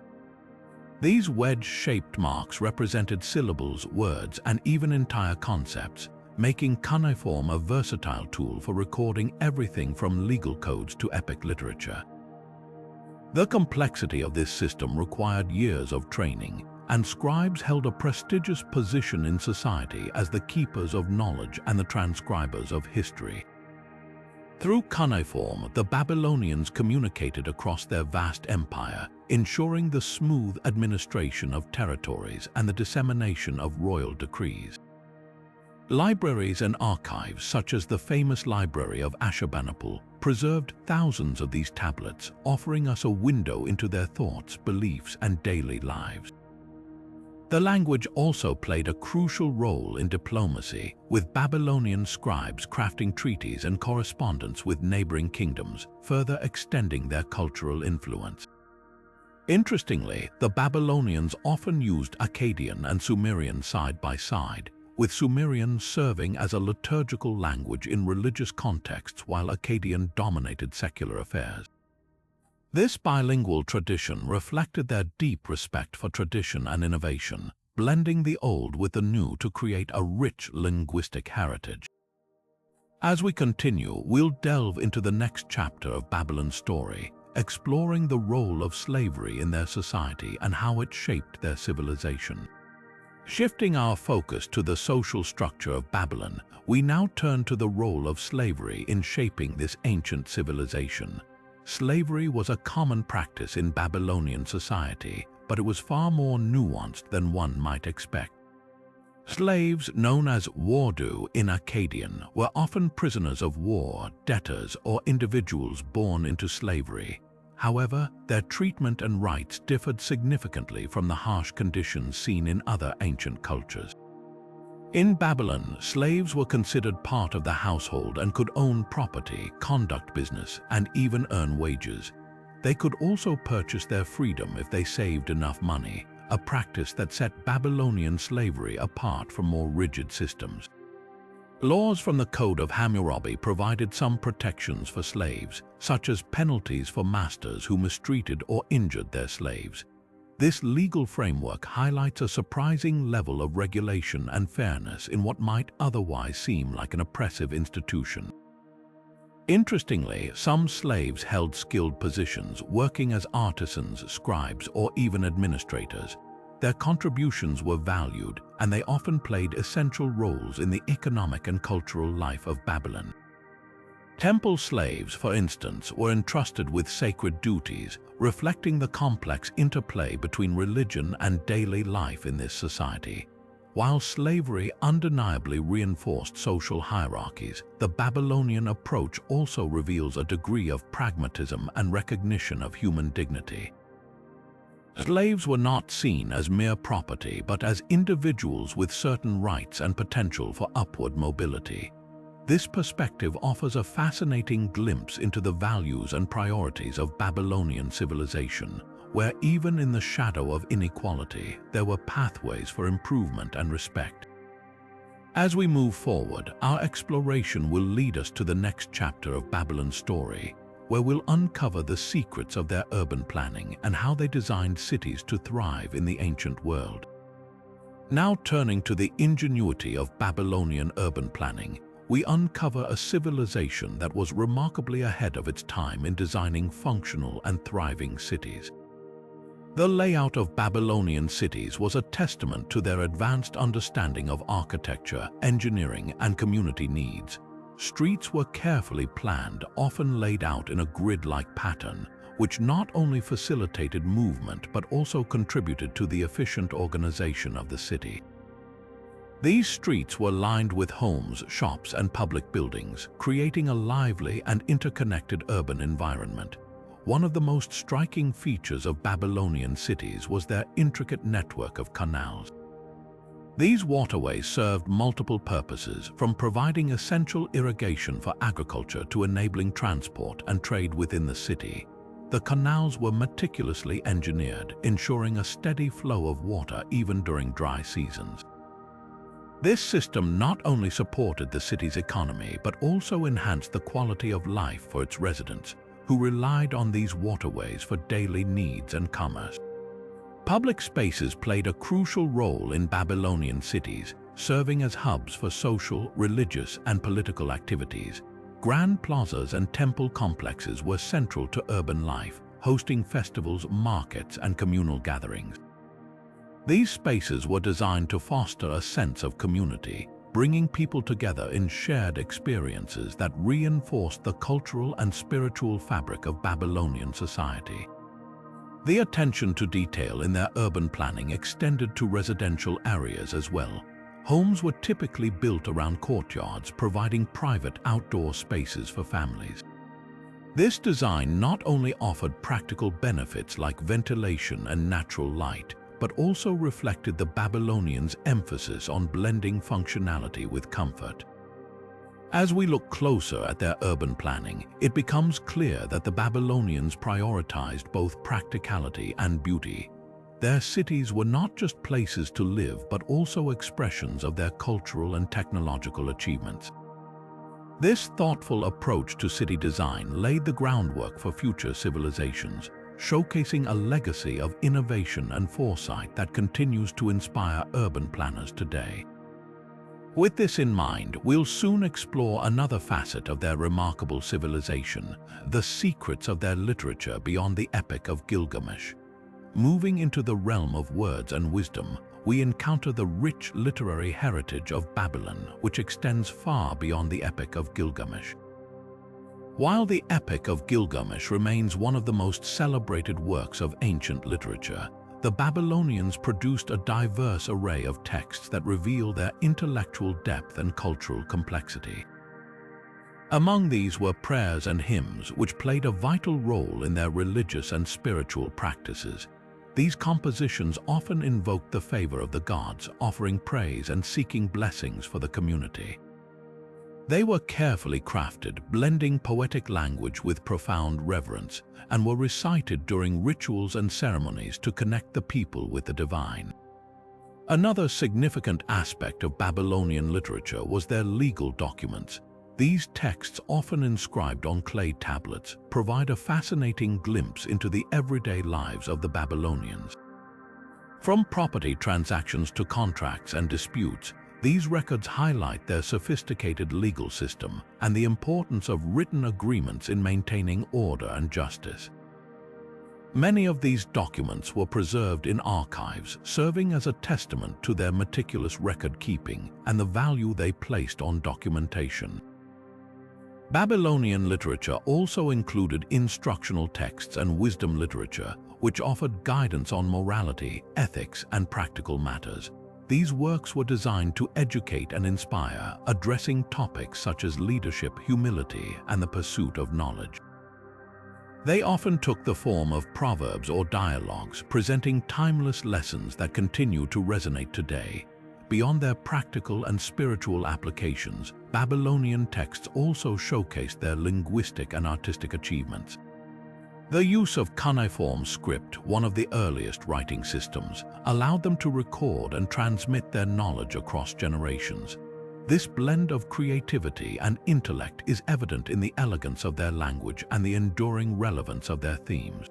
These wedge-shaped marks represented syllables, words, and even entire concepts, making cuneiform a versatile tool for recording everything from legal codes to epic literature. The complexity of this system required years of training, and scribes held a prestigious position in society as the keepers of knowledge and the transcribers of history. Through cuneiform, the Babylonians communicated across their vast empire, ensuring the smooth administration of territories and the dissemination of royal decrees. Libraries and archives, such as the famous Library of Ashurbanipal, preserved thousands of these tablets, offering us a window into their thoughts, beliefs, and daily lives. The language also played a crucial role in diplomacy, with Babylonian scribes crafting treaties and correspondence with neighboring kingdoms, further extending their cultural influence. Interestingly, the Babylonians often used Akkadian and Sumerian side by side, with Sumerian serving as a liturgical language in religious contexts while Akkadian dominated secular affairs. This bilingual tradition reflected their deep respect for tradition and innovation, blending the old with the new to create a rich linguistic heritage. As we continue, we'll delve into the next chapter of Babylon's story, exploring the role of slavery in their society and how it shaped their civilization. Shifting our focus to the social structure of Babylon, we now turn to the role of slavery in shaping this ancient civilization. Slavery was a common practice in Babylonian society, but it was far more nuanced than one might expect. Slaves, known as wardu in Akkadian, were often prisoners of war, debtors, or individuals born into slavery. However, their treatment and rights differed significantly from the harsh conditions seen in other ancient cultures. In Babylon, slaves were considered part of the household and could own property, conduct business, and even earn wages. They could also purchase their freedom if they saved enough money, a practice that set Babylonian slavery apart from more rigid systems. Laws from the Code of Hammurabi provided some protections for slaves, such as penalties for masters who mistreated or injured their slaves. This legal framework highlights a surprising level of regulation and fairness in what might otherwise seem like an oppressive institution. Interestingly, some slaves held skilled positions, working as artisans, scribes, or even administrators. Their contributions were valued, and they often played essential roles in the economic and cultural life of Babylon. Temple slaves, for instance, were entrusted with sacred duties, reflecting the complex interplay between religion and daily life in this society. While slavery undeniably reinforced social hierarchies, the Babylonian approach also reveals a degree of pragmatism and recognition of human dignity. Slaves were not seen as mere property, but as individuals with certain rights and potential for upward mobility. This perspective offers a fascinating glimpse into the values and priorities of Babylonian civilization, where even in the shadow of inequality, there were pathways for improvement and respect. As we move forward, our exploration will lead us to the next chapter of Babylon's story, where we'll uncover the secrets of their urban planning and how they designed cities to thrive in the ancient world. Now turning to the ingenuity of Babylonian urban planning, we uncover a civilization that was remarkably ahead of its time in designing functional and thriving cities. The layout of Babylonian cities was a testament to their advanced understanding of architecture, engineering, and community needs. Streets were carefully planned, often laid out in a grid-like pattern, which not only facilitated movement but also contributed to the efficient organization of the city. These streets were lined with homes, shops, and public buildings, creating a lively and interconnected urban environment. One of the most striking features of Babylonian cities was their intricate network of canals. These waterways served multiple purposes, from providing essential irrigation for agriculture to enabling transport and trade within the city. The canals were meticulously engineered, ensuring a steady flow of water even during dry seasons. This system not only supported the city's economy but also enhanced the quality of life for its residents, who relied on these waterways for daily needs and commerce. Public spaces played a crucial role in Babylonian cities, serving as hubs for social, religious, and political activities. Grand plazas and temple complexes were central to urban life, hosting festivals, markets, and communal gatherings. These spaces were designed to foster a sense of community, bringing people together in shared experiences that reinforced the cultural and spiritual fabric of Babylonian society. The attention to detail in their urban planning extended to residential areas as well. Homes were typically built around courtyards, providing private outdoor spaces for families. This design not only offered practical benefits like ventilation and natural light, but also reflected the Babylonians' emphasis on blending functionality with comfort. As we look closer at their urban planning, it becomes clear that the Babylonians prioritized both practicality and beauty. Their cities were not just places to live, but also expressions of their cultural and technological achievements. This thoughtful approach to city design laid the groundwork for future civilizations, showcasing a legacy of innovation and foresight that continues to inspire urban planners today. With this in mind, we'll soon explore another facet of their remarkable civilization, the secrets of their literature beyond the Epic of Gilgamesh. Moving into the realm of words and wisdom, we encounter the rich literary heritage of Babylon, which extends far beyond the Epic of Gilgamesh. While the Epic of Gilgamesh remains one of the most celebrated works of ancient literature, the Babylonians produced a diverse array of texts that reveal their intellectual depth and cultural complexity. Among these were prayers and hymns, which played a vital role in their religious and spiritual practices. These compositions often invoked the favor of the gods, offering praise and seeking blessings for the community. They were carefully crafted, blending poetic language with profound reverence, and were recited during rituals and ceremonies to connect the people with the divine. Another significant aspect of Babylonian literature was their legal documents. These texts, often inscribed on clay tablets, provide a fascinating glimpse into the everyday lives of the Babylonians. From property transactions to contracts and disputes, these records highlight their sophisticated legal system and the importance of written agreements in maintaining order and justice. Many of these documents were preserved in archives, serving as a testament to their meticulous record-keeping and the value they placed on documentation. Babylonian literature also included instructional texts and wisdom literature, which offered guidance on morality, ethics, and practical matters. These works were designed to educate and inspire, addressing topics such as leadership, humility, and the pursuit of knowledge. They often took the form of proverbs or dialogues, presenting timeless lessons that continue to resonate today. Beyond their practical and spiritual applications, Babylonian texts also showcased their linguistic and artistic achievements. The use of cuneiform script, one of the earliest writing systems, allowed them to record and transmit their knowledge across generations. This blend of creativity and intellect is evident in the elegance of their language and the enduring relevance of their themes.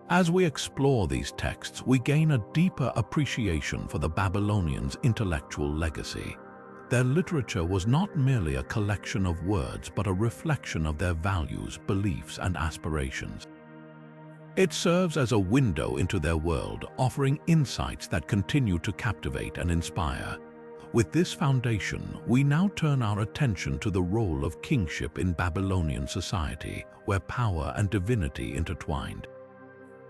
As we explore these texts, we gain a deeper appreciation for the Babylonians' intellectual legacy. Their literature was not merely a collection of words, but a reflection of their values, beliefs, and aspirations. It serves as a window into their world, offering insights that continue to captivate and inspire. With this foundation, we now turn our attention to the role of kingship in Babylonian society, where power and divinity intertwined.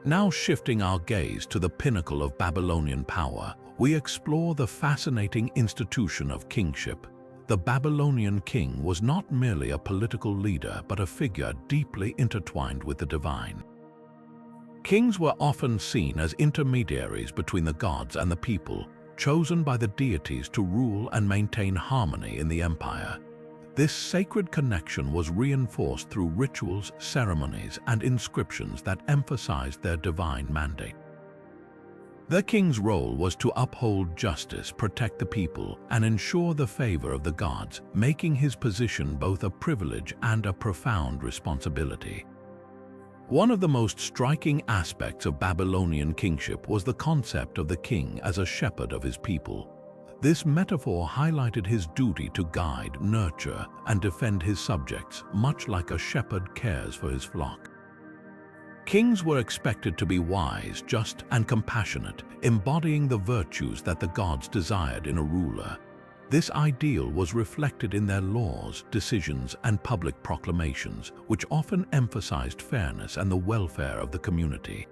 Now shifting our gaze to the pinnacle of Babylonian power, we explore the fascinating institution of kingship. The Babylonian king was not merely a political leader, but a figure deeply intertwined with the divine. Kings were often seen as intermediaries between the gods and the people, chosen by the deities to rule and maintain harmony in the empire. This sacred connection was reinforced through rituals, ceremonies, and inscriptions that emphasized their divine mandate. The king's role was to uphold justice, protect the people, and ensure the favor of the gods, making his position both a privilege and a profound responsibility. One of the most striking aspects of Babylonian kingship was the concept of the king as a shepherd of his people. This metaphor highlighted his duty to guide, nurture, and defend his subjects, much like a shepherd cares for his flock. Kings were expected to be wise, just, and compassionate, embodying the virtues that the gods desired in a ruler. This ideal was reflected in their laws, decisions, and public proclamations, which often emphasized fairness and the welfare of the community.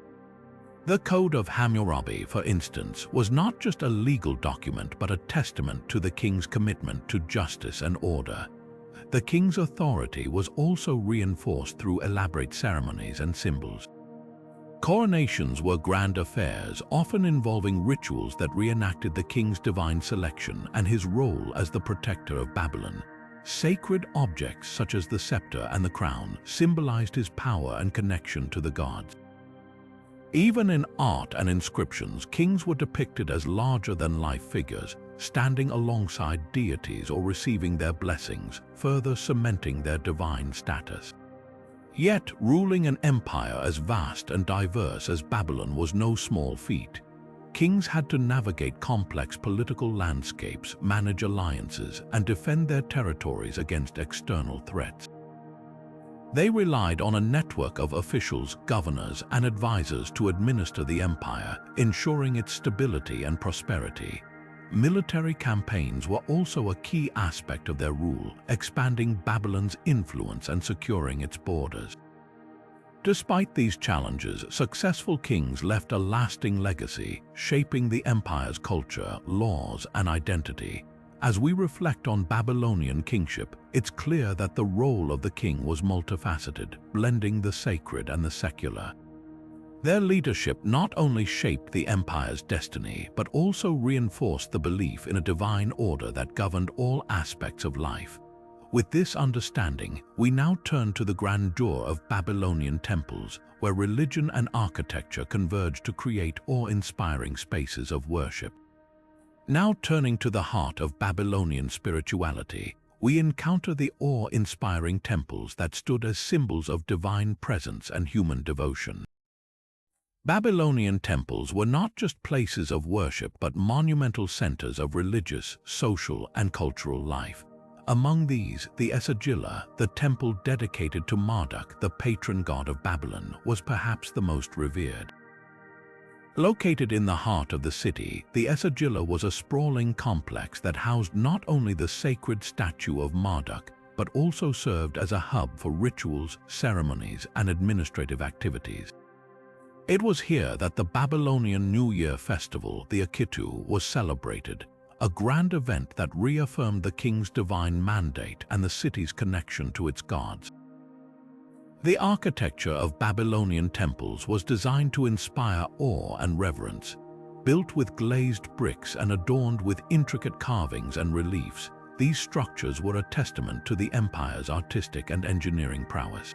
The Code of Hammurabi, for instance, was not just a legal document but a testament to the king's commitment to justice and order. The king's authority was also reinforced through elaborate ceremonies and symbols. Coronations were grand affairs, often involving rituals that reenacted the king's divine selection and his role as the protector of Babylon. Sacred objects such as the scepter and the crown symbolized his power and connection to the gods. Even in art and inscriptions, kings were depicted as larger-than-life figures, standing alongside deities or receiving their blessings, further cementing their divine status. Yet, ruling an empire as vast and diverse as Babylon was no small feat. Kings had to navigate complex political landscapes, manage alliances, and defend their territories against external threats. They relied on a network of officials, governors, and advisors to administer the empire, ensuring its stability and prosperity. Military campaigns were also a key aspect of their rule, expanding Babylon's influence and securing its borders. Despite these challenges, successful kings left a lasting legacy, shaping the empire's culture, laws, and identity. As we reflect on Babylonian kingship, it's clear that the role of the king was multifaceted, blending the sacred and the secular. Their leadership not only shaped the empire's destiny, but also reinforced the belief in a divine order that governed all aspects of life. With this understanding, we now turn to the grandeur of Babylonian temples, where religion and architecture converge to create awe-inspiring spaces of worship. Now turning to the heart of Babylonian spirituality, we encounter the awe-inspiring temples that stood as symbols of divine presence and human devotion. Babylonian temples were not just places of worship but monumental centers of religious, social, and cultural life. Among these, the Esagila, the temple dedicated to Marduk, the patron god of Babylon, was perhaps the most revered. Located in the heart of the city, the Esagila was a sprawling complex that housed not only the sacred statue of Marduk, but also served as a hub for rituals, ceremonies, and administrative activities. It was here that the Babylonian New Year festival, the Akitu, was celebrated, a grand event that reaffirmed the king's divine mandate and the city's connection to its gods. The architecture of Babylonian temples was designed to inspire awe and reverence. Built with glazed bricks and adorned with intricate carvings and reliefs, these structures were a testament to the empire's artistic and engineering prowess.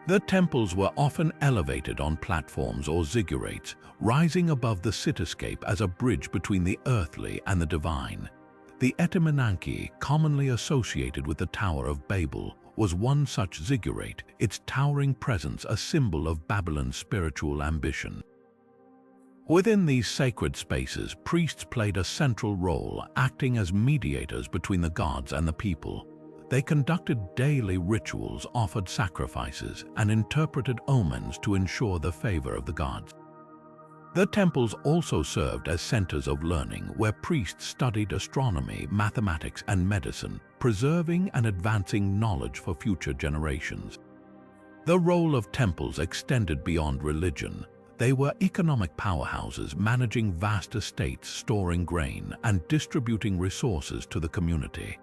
The temples were often elevated on platforms or ziggurats, rising above the cityscape as a bridge between the earthly and the divine. The Etemenanki, commonly associated with the Tower of Babel, was one such ziggurat, its towering presence a symbol of Babylon's spiritual ambition. Within these sacred spaces, priests played a central role, acting as mediators between the gods and the people. They conducted daily rituals, offered sacrifices, and interpreted omens to ensure the favor of the gods. The temples also served as centers of learning where priests studied astronomy, mathematics, and medicine, preserving and advancing knowledge for future generations. The role of temples extended beyond religion. They were economic powerhouses, managing vast estates, storing grain, and distributing resources to the community.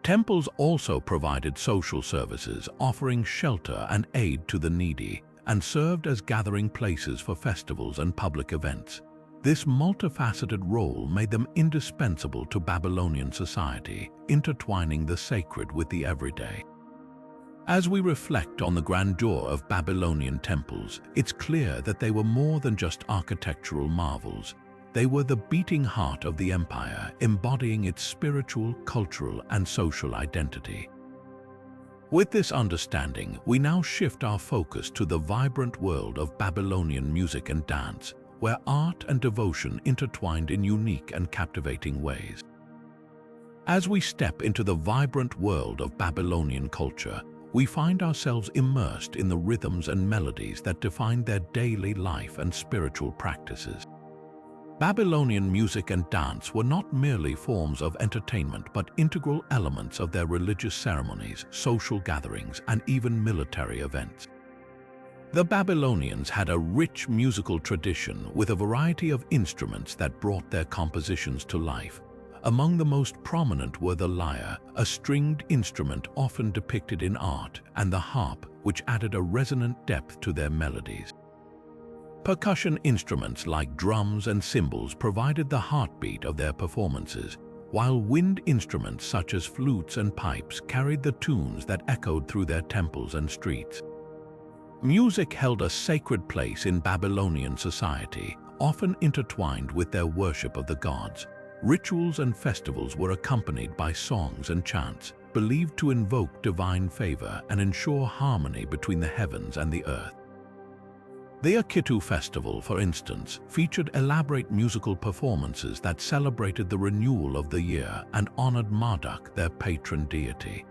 Temples also provided social services, offering shelter and aid to the needy, and served as gathering places for festivals and public events. This multifaceted role made them indispensable to Babylonian society, intertwining the sacred with the everyday. As we reflect on the grandeur of Babylonian temples, it's clear that they were more than just architectural marvels. They were the beating heart of the empire, embodying its spiritual, cultural, and social identity. With this understanding, we now shift our focus to the vibrant world of Babylonian music and dance, where art and devotion intertwined in unique and captivating ways. As we step into the vibrant world of Babylonian culture, we find ourselves immersed in the rhythms and melodies that defined their daily life and spiritual practices. Babylonian music and dance were not merely forms of entertainment but integral elements of their religious ceremonies, social gatherings, and even military events. The Babylonians had a rich musical tradition with a variety of instruments that brought their compositions to life. Among the most prominent were the lyre, a stringed instrument often depicted in art, and the harp, which added a resonant depth to their melodies. Percussion instruments like drums and cymbals provided the heartbeat of their performances, while wind instruments such as flutes and pipes carried the tunes that echoed through their temples and streets. Music held a sacred place in Babylonian society, often intertwined with their worship of the gods. Rituals and festivals were accompanied by songs and chants, believed to invoke divine favor and ensure harmony between the heavens and the earth. The Akitu festival, for instance, featured elaborate musical performances that celebrated the renewal of the year and honored Marduk, their patron deity.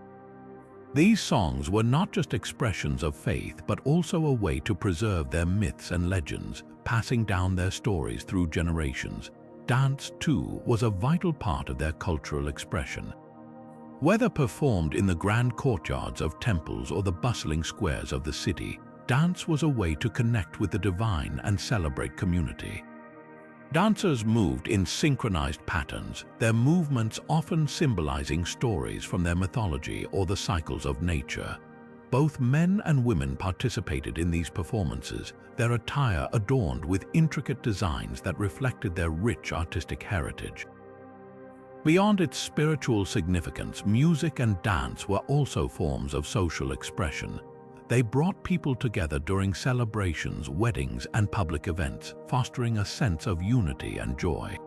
These songs were not just expressions of faith, but also a way to preserve their myths and legends, passing down their stories through generations. Dance, too, was a vital part of their cultural expression. Whether performed in the grand courtyards of temples or the bustling squares of the city, dance was a way to connect with the divine and celebrate community. Dancers moved in synchronized patterns, their movements often symbolizing stories from their mythology or the cycles of nature. Both men and women participated in these performances, their attire adorned with intricate designs that reflected their rich artistic heritage. Beyond its spiritual significance, music and dance were also forms of social expression. They brought people together during celebrations, weddings, and public events, fostering a sense of unity and joy.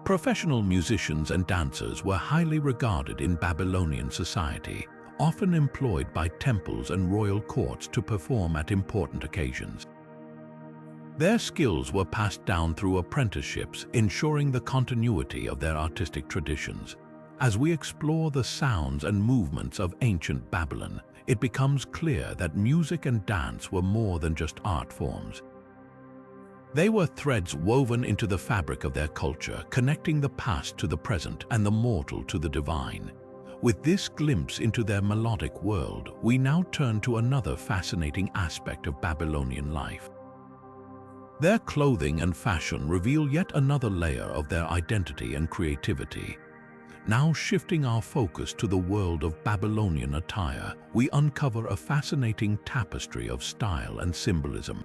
Professional musicians and dancers were highly regarded in Babylonian society, often employed by temples and royal courts to perform at important occasions. Their skills were passed down through apprenticeships, ensuring the continuity of their artistic traditions. As we explore the sounds and movements of ancient Babylon, it becomes clear that music and dance were more than just art forms. They were threads woven into the fabric of their culture, connecting the past to the present and the mortal to the divine. With this glimpse into their melodic world, we now turn to another fascinating aspect of Babylonian life. Their clothing and fashion reveal yet another layer of their identity and creativity. Now shifting our focus to the world of Babylonian attire, we uncover a fascinating tapestry of style and symbolism.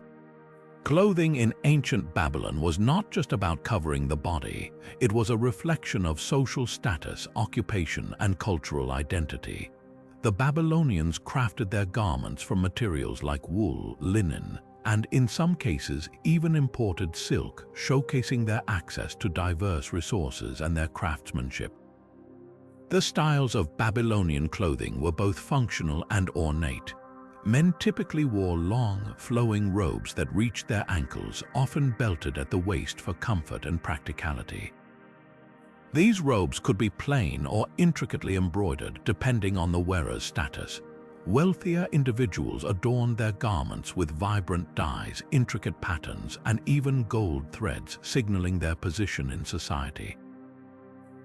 Clothing in ancient Babylon was not just about covering the body, it was a reflection of social status, occupation, and cultural identity. The Babylonians crafted their garments from materials like wool, linen, and in some cases even imported silk, showcasing their access to diverse resources and their craftsmanship. The styles of Babylonian clothing were both functional and ornate. Men typically wore long, flowing robes that reached their ankles, often belted at the waist for comfort and practicality. These robes could be plain or intricately embroidered, depending on the wearer's status. Wealthier individuals adorned their garments with vibrant dyes, intricate patterns, and even gold threads, signaling their position in society.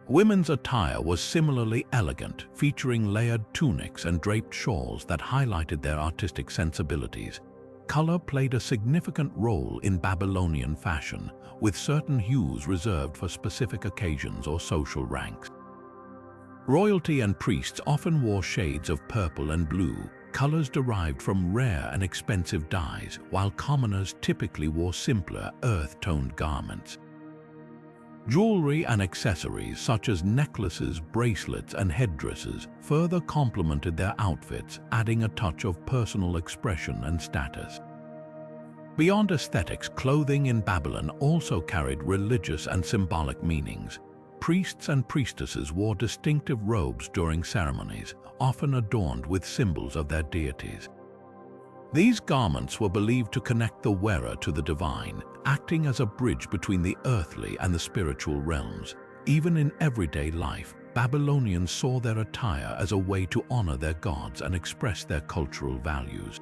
Women's attire was similarly elegant, featuring layered tunics and draped shawls that highlighted their artistic sensibilities. Color played a significant role in Babylonian fashion, with certain hues reserved for specific occasions or social ranks. Royalty and priests often wore shades of purple and blue, colors derived from rare and expensive dyes, while commoners typically wore simpler, earth-toned garments. Jewelry and accessories such as necklaces, bracelets, and headdresses further complemented their outfits, adding a touch of personal expression and status. Beyond aesthetics, clothing in Babylon also carried religious and symbolic meanings. Priests and priestesses wore distinctive robes during ceremonies, often adorned with symbols of their deities. These garments were believed to connect the wearer to the divine, acting as a bridge between the earthly and the spiritual realms. Even in everyday life, Babylonians saw their attire as a way to honor their gods and express their cultural values.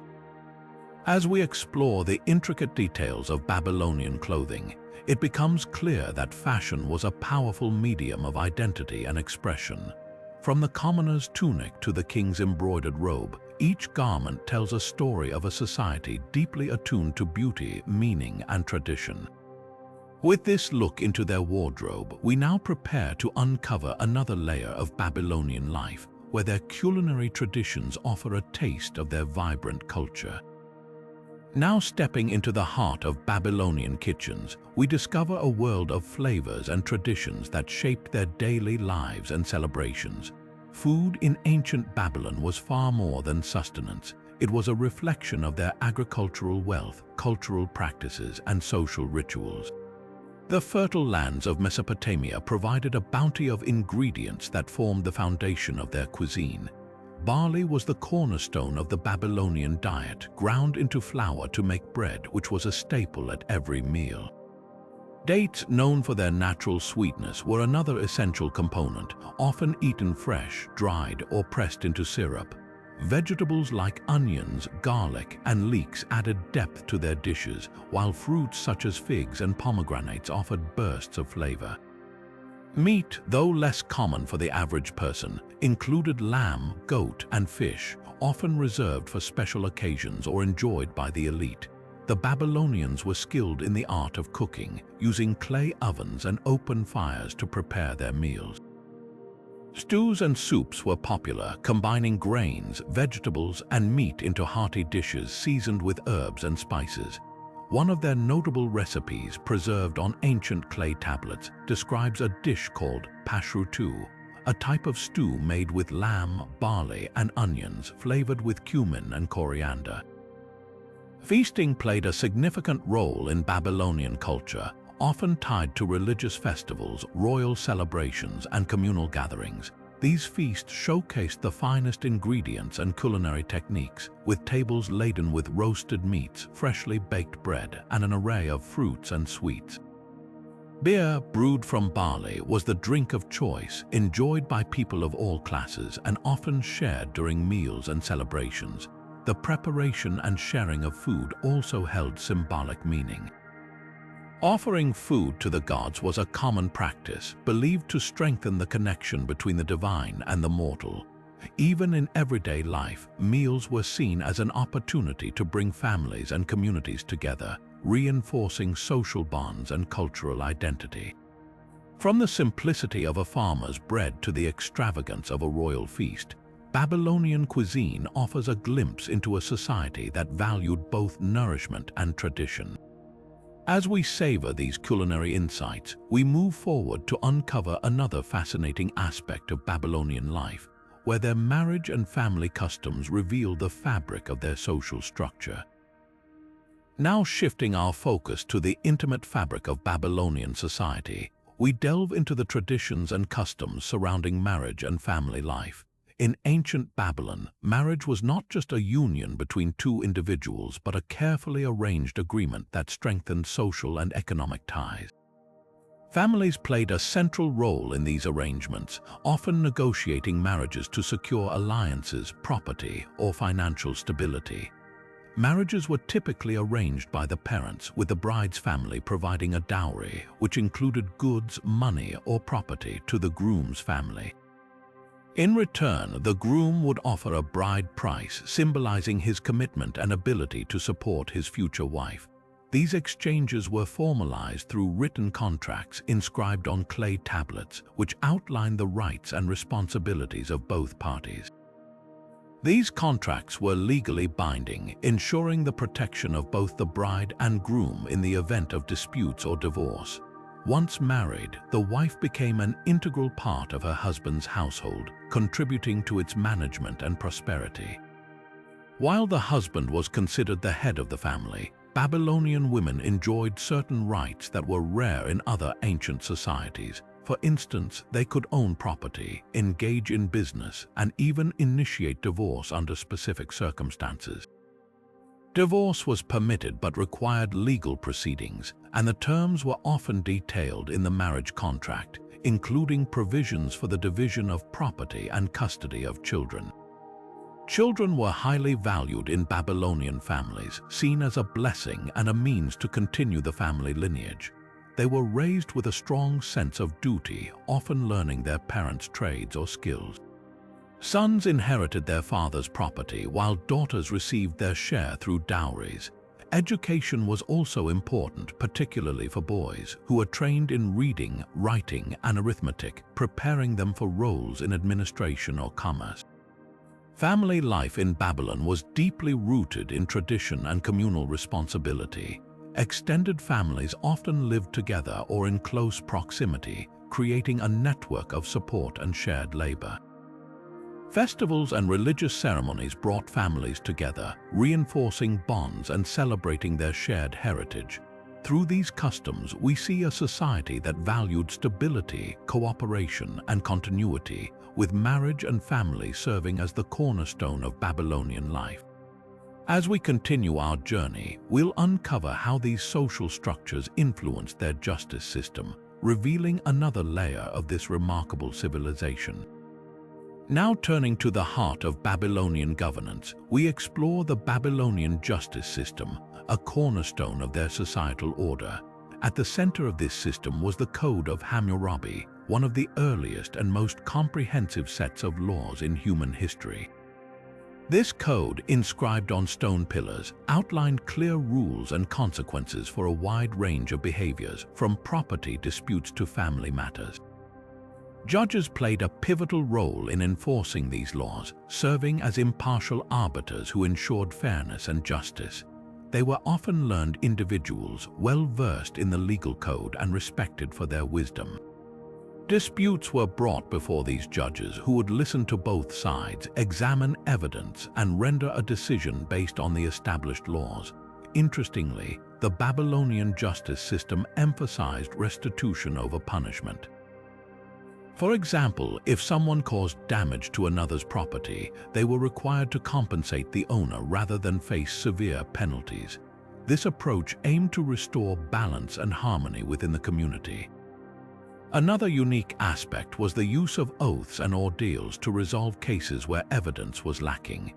As we explore the intricate details of Babylonian clothing, it becomes clear that fashion was a powerful medium of identity and expression. From the commoner's tunic to the king's embroidered robe, each garment tells a story of a society deeply attuned to beauty, meaning, and tradition. With this look into their wardrobe, we now prepare to uncover another layer of Babylonian life, where their culinary traditions offer a taste of their vibrant culture. Now stepping into the heart of Babylonian kitchens, we discover a world of flavors and traditions that shaped their daily lives and celebrations. Food in ancient Babylon was far more than sustenance. It was a reflection of their agricultural wealth, cultural practices, and social rituals. The fertile lands of Mesopotamia provided a bounty of ingredients that formed the foundation of their cuisine. Barley was the cornerstone of the Babylonian diet, ground into flour to make bread, which was a staple at every meal. Dates, known for their natural sweetness, were another essential component, often eaten fresh, dried, or pressed into syrup. Vegetables like onions, garlic, and leeks added depth to their dishes, while fruits such as figs and pomegranates offered bursts of flavor. Meat, though less common for the average person, included lamb, goat, and fish, often reserved for special occasions or enjoyed by the elite. The Babylonians were skilled in the art of cooking, using clay ovens and open fires to prepare their meals. Stews and soups were popular, combining grains, vegetables, and meat into hearty dishes seasoned with herbs and spices. One of their notable recipes, preserved on ancient clay tablets, describes a dish called pashrutu, a type of stew made with lamb, barley, and onions, flavored with cumin and coriander. Feasting played a significant role in Babylonian culture, often tied to religious festivals, royal celebrations, and communal gatherings. These feasts showcased the finest ingredients and culinary techniques, with tables laden with roasted meats, freshly baked bread, and an array of fruits and sweets. Beer, brewed from barley, was the drink of choice, enjoyed by people of all classes and often shared during meals and celebrations. The preparation and sharing of food also held symbolic meaning. Offering food to the gods was a common practice, believed to strengthen the connection between the divine and the mortal. Even in everyday life, meals were seen as an opportunity to bring families and communities together, reinforcing social bonds and cultural identity. From the simplicity of a farmer's bread to the extravagance of a royal feast, Babylonian cuisine offers a glimpse into a society that valued both nourishment and tradition. As we savor these culinary insights, we move forward to uncover another fascinating aspect of Babylonian life, where their marriage and family customs reveal the fabric of their social structure. Now shifting our focus to the intimate fabric of Babylonian society, we delve into the traditions and customs surrounding marriage and family life. In ancient Babylon, marriage was not just a union between two individuals, but a carefully arranged agreement that strengthened social and economic ties. Families played a central role in these arrangements, often negotiating marriages to secure alliances, property, or financial stability. Marriages were typically arranged by the parents, with the bride's family providing a dowry, which included goods, money, or property, to the groom's family. In return, the groom would offer a bride price, symbolizing his commitment and ability to support his future wife. These exchanges were formalized through written contracts inscribed on clay tablets, which outlined the rights and responsibilities of both parties. These contracts were legally binding, ensuring the protection of both the bride and groom in the event of disputes or divorce. Once married, the wife became an integral part of her husband's household, contributing to its management and prosperity. While the husband was considered the head of the family, Babylonian women enjoyed certain rights that were rare in other ancient societies. For instance, they could own property, engage in business, and even initiate divorce under specific circumstances. Divorce was permitted but required legal proceedings, and the terms were often detailed in the marriage contract, including provisions for the division of property and custody of children. Children were highly valued in Babylonian families, seen as a blessing and a means to continue the family lineage. They were raised with a strong sense of duty, often learning their parents' trades or skills. Sons inherited their father's property, while daughters received their share through dowries. Education was also important, particularly for boys, who were trained in reading, writing, and arithmetic, preparing them for roles in administration or commerce. Family life in Babylon was deeply rooted in tradition and communal responsibility. Extended families often lived together or in close proximity, creating a network of support and shared labor. Festivals and religious ceremonies brought families together, reinforcing bonds and celebrating their shared heritage. Through these customs, we see a society that valued stability, cooperation, and continuity, with marriage and family serving as the cornerstone of Babylonian life. As we continue our journey, we'll uncover how these social structures influenced their justice system, revealing another layer of this remarkable civilization. Now turning to the heart of Babylonian governance, we explore the Babylonian justice system, a cornerstone of their societal order. At the center of this system was the Code of Hammurabi, one of the earliest and most comprehensive sets of laws in human history. This code, inscribed on stone pillars, outlined clear rules and consequences for a wide range of behaviors, from property disputes to family matters. Judges played a pivotal role in enforcing these laws, serving as impartial arbiters who ensured fairness and justice. They were often learned individuals, well-versed in the legal code and respected for their wisdom. Disputes were brought before these judges, who would listen to both sides, examine evidence, and render a decision based on the established laws. Interestingly, the Babylonian justice system emphasized restitution over punishment. For example, if someone caused damage to another's property, they were required to compensate the owner rather than face severe penalties. This approach aimed to restore balance and harmony within the community. Another unique aspect was the use of oaths and ordeals to resolve cases where evidence was lacking.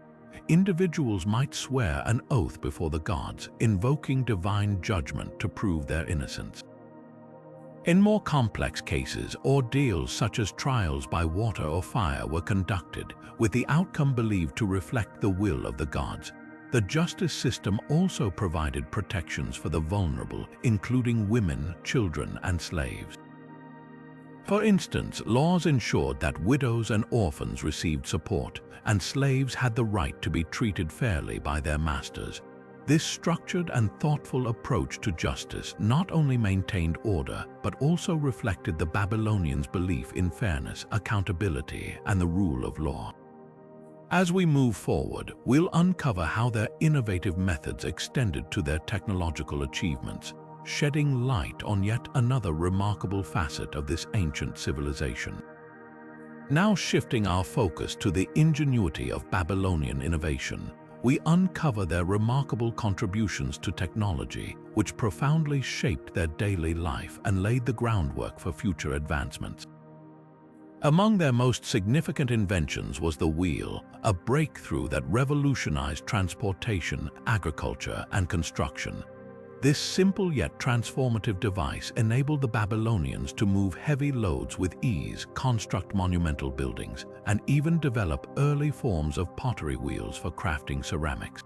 Individuals might swear an oath before the gods, invoking divine judgment to prove their innocence. In more complex cases, ordeals such as trials by water or fire were conducted, with the outcome believed to reflect the will of the gods. The justice system also provided protections for the vulnerable, including women, children, and slaves. For instance, laws ensured that widows and orphans received support, and slaves had the right to be treated fairly by their masters. This structured and thoughtful approach to justice not only maintained order, but also reflected the Babylonians' belief in fairness, accountability, and the rule of law. As we move forward, we'll uncover how their innovative methods extended to their technological achievements, shedding light on yet another remarkable facet of this ancient civilization. Now shifting our focus to the ingenuity of Babylonian innovation, we uncover their remarkable contributions to technology, which profoundly shaped their daily life and laid the groundwork for future advancements. Among their most significant inventions was the wheel, a breakthrough that revolutionized transportation, agriculture, and construction. This simple yet transformative device enabled the Babylonians to move heavy loads with ease, construct monumental buildings, and even develop early forms of pottery wheels for crafting ceramics.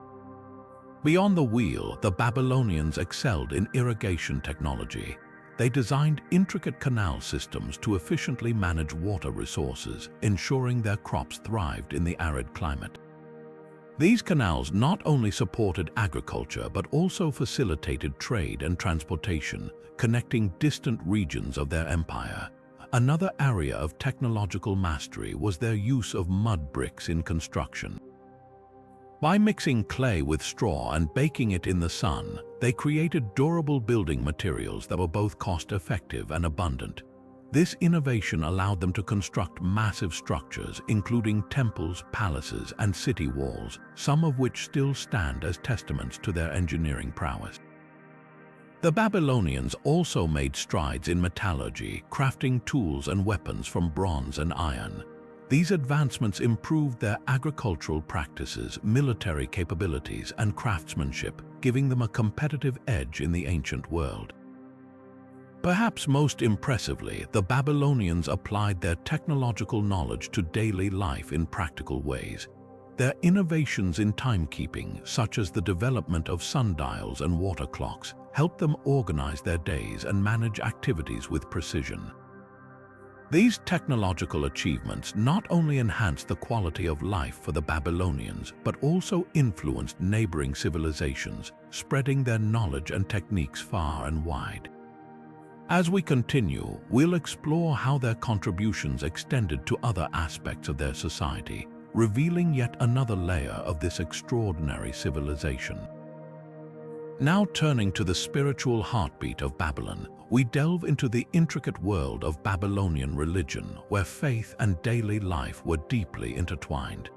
Beyond the wheel, the Babylonians excelled in irrigation technology. They designed intricate canal systems to efficiently manage water resources, ensuring their crops thrived in the arid climate. These canals not only supported agriculture but also facilitated trade and transportation, connecting distant regions of their empire. Another area of technological mastery was their use of mud bricks in construction. By mixing clay with straw and baking it in the sun, they created durable building materials that were both cost-effective and abundant. This innovation allowed them to construct massive structures, including temples, palaces, and city walls, some of which still stand as testaments to their engineering prowess. The Babylonians also made strides in metallurgy, crafting tools and weapons from bronze and iron. These advancements improved their agricultural practices, military capabilities, and craftsmanship, giving them a competitive edge in the ancient world. Perhaps most impressively, the Babylonians applied their technological knowledge to daily life in practical ways. Their innovations in timekeeping, such as the development of sundials and water clocks, helped them organize their days and manage activities with precision. These technological achievements not only enhanced the quality of life for the Babylonians, but also influenced neighboring civilizations, spreading their knowledge and techniques far and wide. As we continue, we'll explore how their contributions extended to other aspects of their society, revealing yet another layer of this extraordinary civilization. Now turning to the spiritual heartbeat of Babylon, we delve into the intricate world of Babylonian religion, where faith and daily life were deeply intertwined.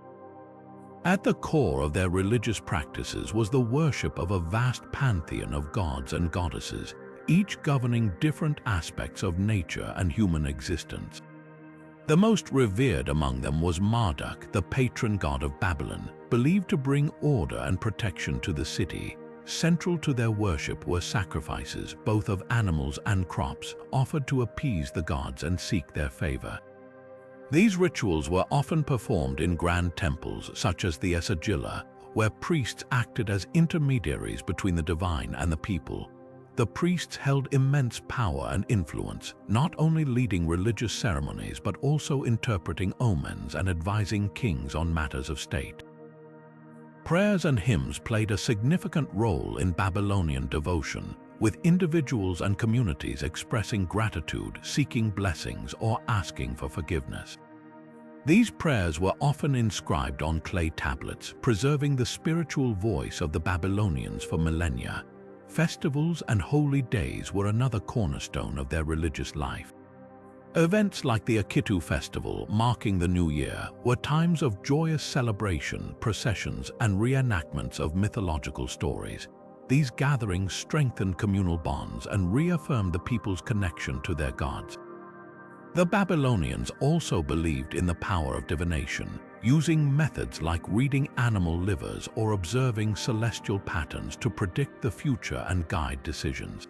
At the core of their religious practices was the worship of a vast pantheon of gods and goddesses, each governing different aspects of nature and human existence. The most revered among them was Marduk, the patron god of Babylon, believed to bring order and protection to the city. Central to their worship were sacrifices, both of animals and crops, offered to appease the gods and seek their favor. These rituals were often performed in grand temples, such as the Esagila, where priests acted as intermediaries between the divine and the people. The priests held immense power and influence, not only leading religious ceremonies but also interpreting omens and advising kings on matters of state. Prayers and hymns played a significant role in Babylonian devotion, with individuals and communities expressing gratitude, seeking blessings, or asking for forgiveness. These prayers were often inscribed on clay tablets, preserving the spiritual voice of the Babylonians for millennia. Festivals and holy days were another cornerstone of their religious life. Events like the Akitu festival, marking the new year, were times of joyous celebration, processions, and reenactments of mythological stories. These gatherings strengthened communal bonds and reaffirmed the people's connection to their gods. The Babylonians also believed in the power of divination, using methods like reading animal livers or observing celestial patterns to predict the future and guide decisions.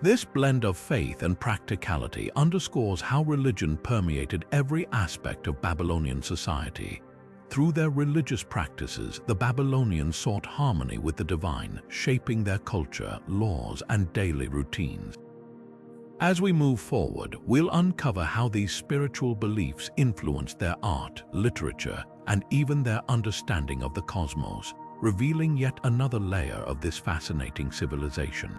This blend of faith and practicality underscores how religion permeated every aspect of Babylonian society. Through their religious practices, the Babylonians sought harmony with the divine, shaping their culture, laws, and daily routines. As we move forward, we'll uncover how these spiritual beliefs influenced their art, literature, and even their understanding of the cosmos, revealing yet another layer of this fascinating civilization.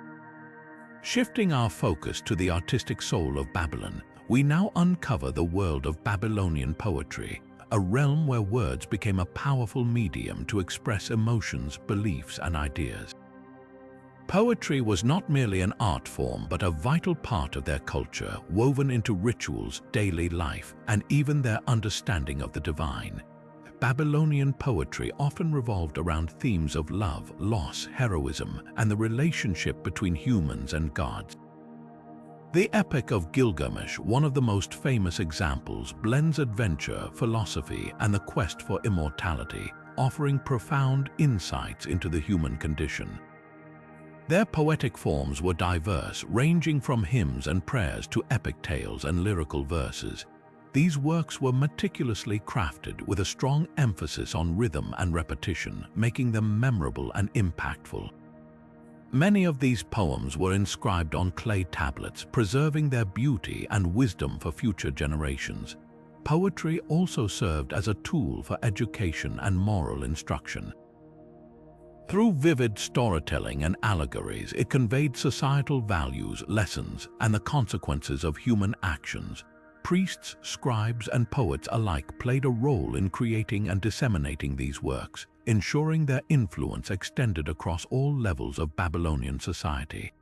Shifting our focus to the artistic soul of Babylon, we now uncover the world of Babylonian poetry, a realm where words became a powerful medium to express emotions, beliefs, and ideas. Poetry was not merely an art form but a vital part of their culture, woven into rituals, daily life, and even their understanding of the divine. Babylonian poetry often revolved around themes of love, loss, heroism, and the relationship between humans and gods. The Epic of Gilgamesh, one of the most famous examples, blends adventure, philosophy, and the quest for immortality, offering profound insights into the human condition. Their poetic forms were diverse, ranging from hymns and prayers to epic tales and lyrical verses. These works were meticulously crafted with a strong emphasis on rhythm and repetition, making them memorable and impactful. Many of these poems were inscribed on clay tablets, preserving their beauty and wisdom for future generations. Poetry also served as a tool for education and moral instruction. Through vivid storytelling and allegories, it conveyed societal values, lessons, and the consequences of human actions. Priests, scribes, and poets alike played a role in creating and disseminating these works, ensuring their influence extended across all levels of Babylonian society.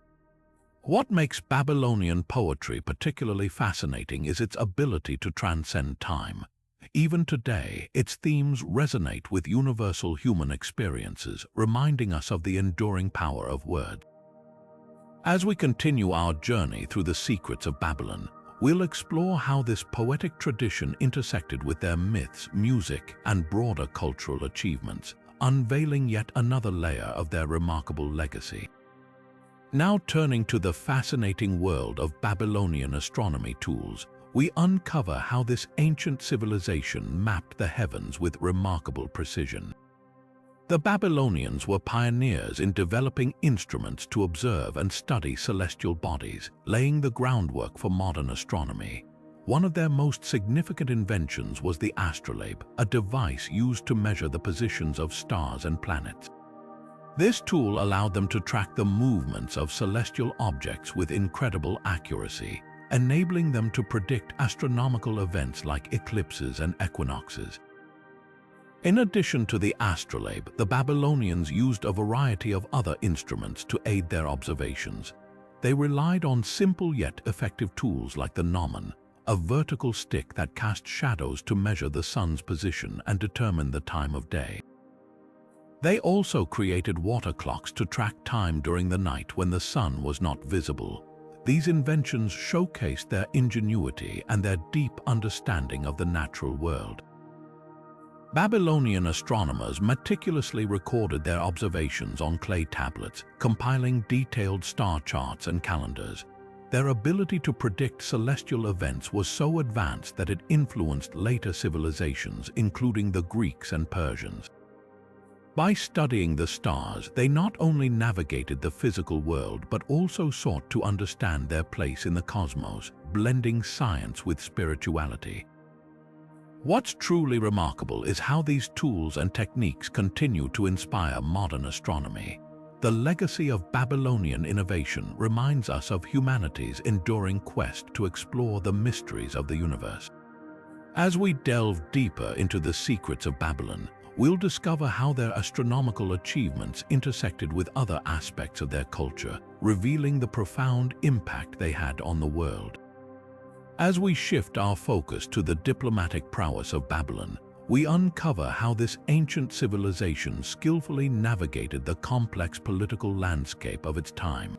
What makes Babylonian poetry particularly fascinating is its ability to transcend time. Even today, its themes resonate with universal human experiences, reminding us of the enduring power of words. As we continue our journey through the secrets of Babylon, we'll explore how this poetic tradition intersected with their myths, music, and broader cultural achievements, unveiling yet another layer of their remarkable legacy. Now turning to the fascinating world of Babylonian astronomy tools, we uncover how this ancient civilization mapped the heavens with remarkable precision. The Babylonians were pioneers in developing instruments to observe and study celestial bodies, laying the groundwork for modern astronomy. One of their most significant inventions was the astrolabe, a device used to measure the positions of stars and planets. This tool allowed them to track the movements of celestial objects with incredible accuracy, enabling them to predict astronomical events like eclipses and equinoxes. In addition to the astrolabe, the Babylonians used a variety of other instruments to aid their observations. They relied on simple yet effective tools like the gnomon, a vertical stick that cast shadows to measure the sun's position and determine the time of day. They also created water clocks to track time during the night when the sun was not visible. These inventions showcased their ingenuity and their deep understanding of the natural world. Babylonian astronomers meticulously recorded their observations on clay tablets, compiling detailed star charts and calendars. Their ability to predict celestial events was so advanced that it influenced later civilizations, including the Greeks and Persians. By studying the stars, they not only navigated the physical world but also sought to understand their place in the cosmos, blending science with spirituality. What's truly remarkable is how these tools and techniques continue to inspire modern astronomy. The legacy of Babylonian innovation reminds us of humanity's enduring quest to explore the mysteries of the universe. As we delve deeper into the secrets of Babylon, we'll discover how their astronomical achievements intersected with other aspects of their culture, revealing the profound impact they had on the world. As we shift our focus to the diplomatic prowess of Babylon, we uncover how this ancient civilization skillfully navigated the complex political landscape of its time.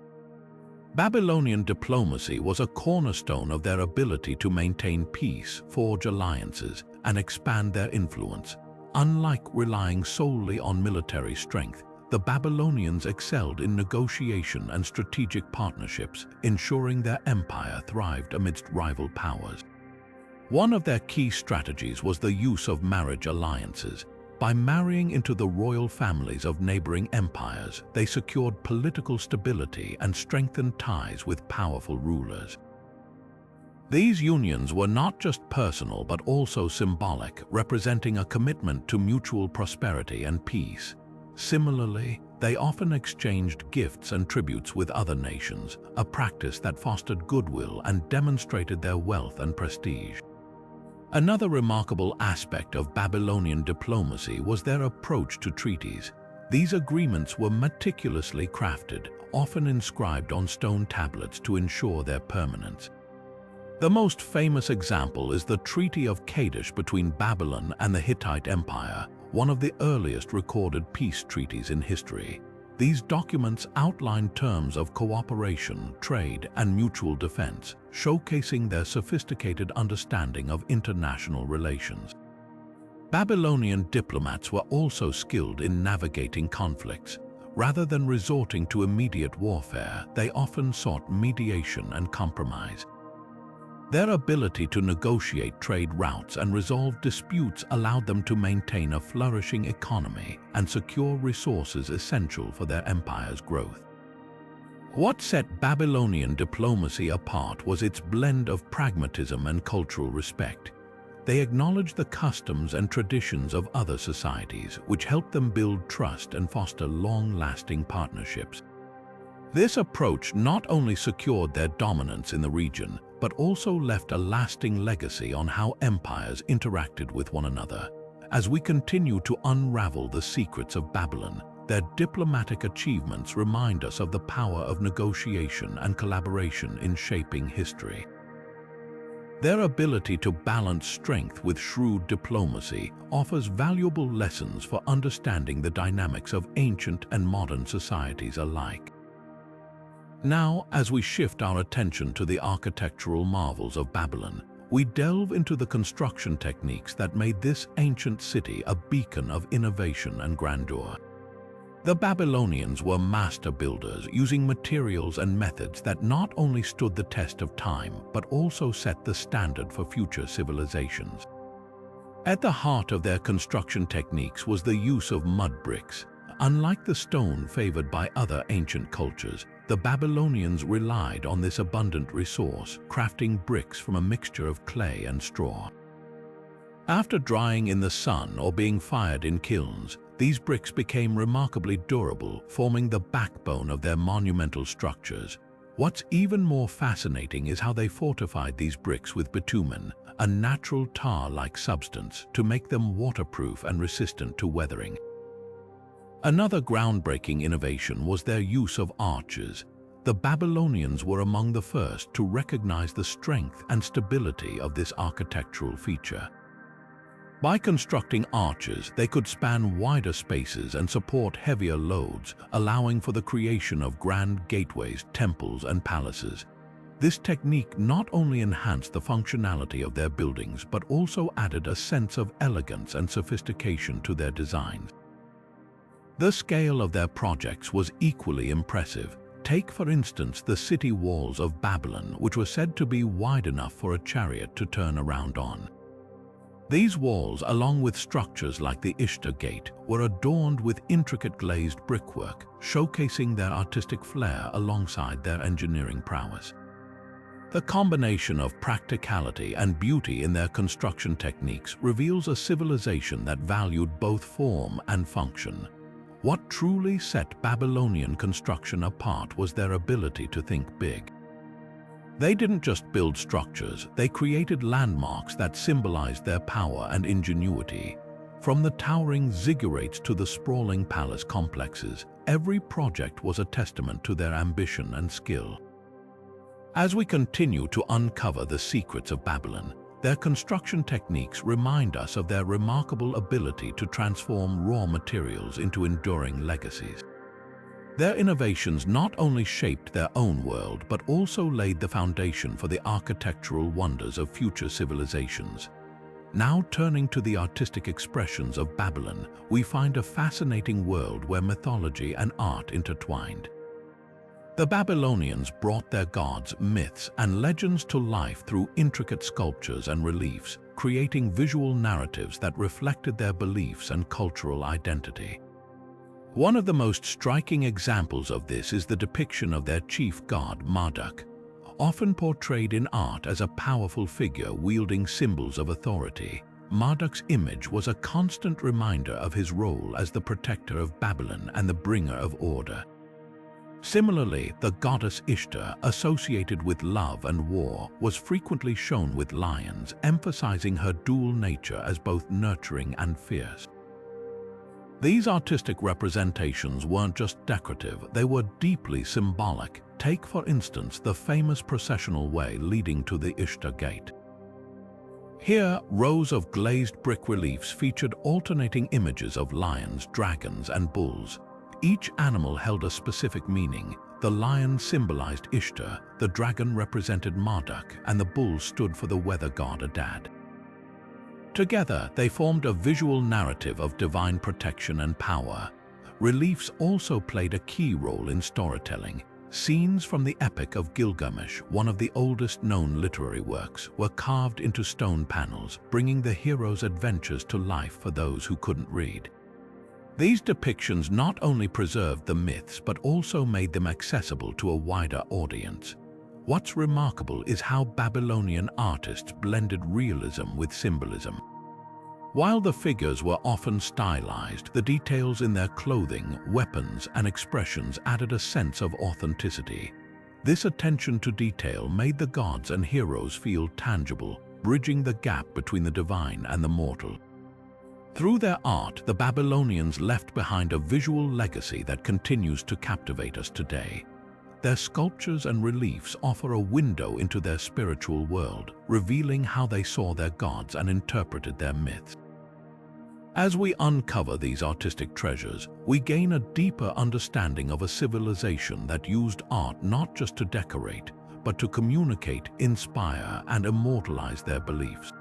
Babylonian diplomacy was a cornerstone of their ability to maintain peace, forge alliances, and expand their influence. Unlike relying solely on military strength, the Babylonians excelled in negotiation and strategic partnerships, ensuring their empire thrived amidst rival powers. One of their key strategies was the use of marriage alliances. By marrying into the royal families of neighboring empires, they secured political stability and strengthened ties with powerful rulers. These unions were not just personal but also symbolic, representing a commitment to mutual prosperity and peace. Similarly, they often exchanged gifts and tributes with other nations, a practice that fostered goodwill and demonstrated their wealth and prestige. Another remarkable aspect of Babylonian diplomacy was their approach to treaties. These agreements were meticulously crafted, often inscribed on stone tablets to ensure their permanence. The most famous example is the Treaty of Kadesh between Babylon and the Hittite Empire, one of the earliest recorded peace treaties in history. These documents outline terms of cooperation, trade, and mutual defense, showcasing their sophisticated understanding of international relations. Babylonian diplomats were also skilled in navigating conflicts. Rather than resorting to immediate warfare, they often sought mediation and compromise. Their ability to negotiate trade routes and resolve disputes allowed them to maintain a flourishing economy and secure resources essential for their empire's growth. What set Babylonian diplomacy apart was its blend of pragmatism and cultural respect. They acknowledged the customs and traditions of other societies, which helped them build trust and foster long-lasting partnerships. This approach not only secured their dominance in the region, but also left a lasting legacy on how empires interacted with one another. As we continue to unravel the secrets of Babylon, their diplomatic achievements remind us of the power of negotiation and collaboration in shaping history. Their ability to balance strength with shrewd diplomacy offers valuable lessons for understanding the dynamics of ancient and modern societies alike. Now, as we shift our attention to the architectural marvels of Babylon, we delve into the construction techniques that made this ancient city a beacon of innovation and grandeur. The Babylonians were master builders, using materials and methods that not only stood the test of time, but also set the standard for future civilizations. At the heart of their construction techniques was the use of mud bricks. Unlike the stone favored by other ancient cultures, the Babylonians relied on this abundant resource, crafting bricks from a mixture of clay and straw. After drying in the sun or being fired in kilns, these bricks became remarkably durable, forming the backbone of their monumental structures. What's even more fascinating is how they fortified these bricks with bitumen, a natural tar-like substance, to make them waterproof and resistant to weathering. Another groundbreaking innovation was their use of arches. The Babylonians were among the first to recognize the strength and stability of this architectural feature. By constructing arches, they could span wider spaces and support heavier loads, allowing for the creation of grand gateways, temples, and palaces. This technique not only enhanced the functionality of their buildings, but also added a sense of elegance and sophistication to their designs. The scale of their projects was equally impressive. Take, for instance, the city walls of Babylon, which were said to be wide enough for a chariot to turn around on. These walls, along with structures like the Ishtar Gate, were adorned with intricate glazed brickwork, showcasing their artistic flair alongside their engineering prowess. The combination of practicality and beauty in their construction techniques reveals a civilization that valued both form and function. What truly set Babylonian construction apart was their ability to think big. They didn't just build structures, they created landmarks that symbolized their power and ingenuity. From the towering ziggurats to the sprawling palace complexes, every project was a testament to their ambition and skill. As we continue to uncover the secrets of Babylon, their construction techniques remind us of their remarkable ability to transform raw materials into enduring legacies. Their innovations not only shaped their own world, but also laid the foundation for the architectural wonders of future civilizations. Now turning to the artistic expressions of Babylon, we find a fascinating world where mythology and art intertwined. The Babylonians brought their gods, myths, and legends to life through intricate sculptures and reliefs, creating visual narratives that reflected their beliefs and cultural identity. One of the most striking examples of this is the depiction of their chief god, Marduk. Often portrayed in art as a powerful figure wielding symbols of authority, Marduk's image was a constant reminder of his role as the protector of Babylon and the bringer of order. Similarly, the goddess Ishtar, associated with love and war, was frequently shown with lions, emphasizing her dual nature as both nurturing and fierce. These artistic representations weren't just decorative, they were deeply symbolic. Take, for instance, the famous processional way leading to the Ishtar Gate. Here, rows of glazed brick reliefs featured alternating images of lions, dragons, and bulls. Each animal held a specific meaning. The lion symbolized Ishtar, the dragon represented Marduk, and the bull stood for the weather god Adad. Together, they formed a visual narrative of divine protection and power. Reliefs also played a key role in storytelling. Scenes from the Epic of Gilgamesh, one of the oldest known literary works, were carved into stone panels, bringing the hero's adventures to life for those who couldn't read. These depictions not only preserved the myths but also made them accessible to a wider audience. What's remarkable is how Babylonian artists blended realism with symbolism. While the figures were often stylized, the details in their clothing, weapons, and expressions added a sense of authenticity. This attention to detail made the gods and heroes feel tangible, bridging the gap between the divine and the mortal. Through their art, the Babylonians left behind a visual legacy that continues to captivate us today. Their sculptures and reliefs offer a window into their spiritual world, revealing how they saw their gods and interpreted their myths. As we uncover these artistic treasures, we gain a deeper understanding of a civilization that used art not just to decorate, but to communicate, inspire, and immortalize their beliefs.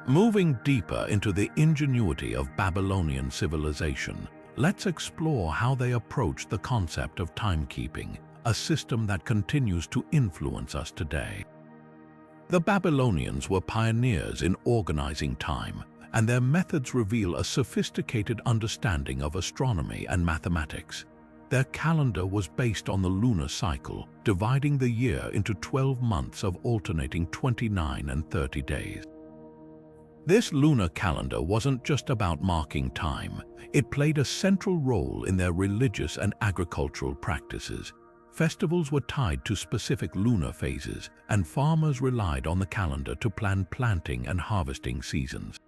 Moving deeper into the ingenuity of Babylonian civilization, let's explore how they approached the concept of timekeeping, a system that continues to influence us today. The Babylonians were pioneers in organizing time, and their methods reveal a sophisticated understanding of astronomy and mathematics. Their calendar was based on the lunar cycle, dividing the year into 12 months of alternating 29 and 30 days. This lunar calendar wasn't just about marking time, it played a central role in their religious and agricultural practices. Festivals were tied to specific lunar phases, and farmers relied on the calendar to plan planting and harvesting seasons.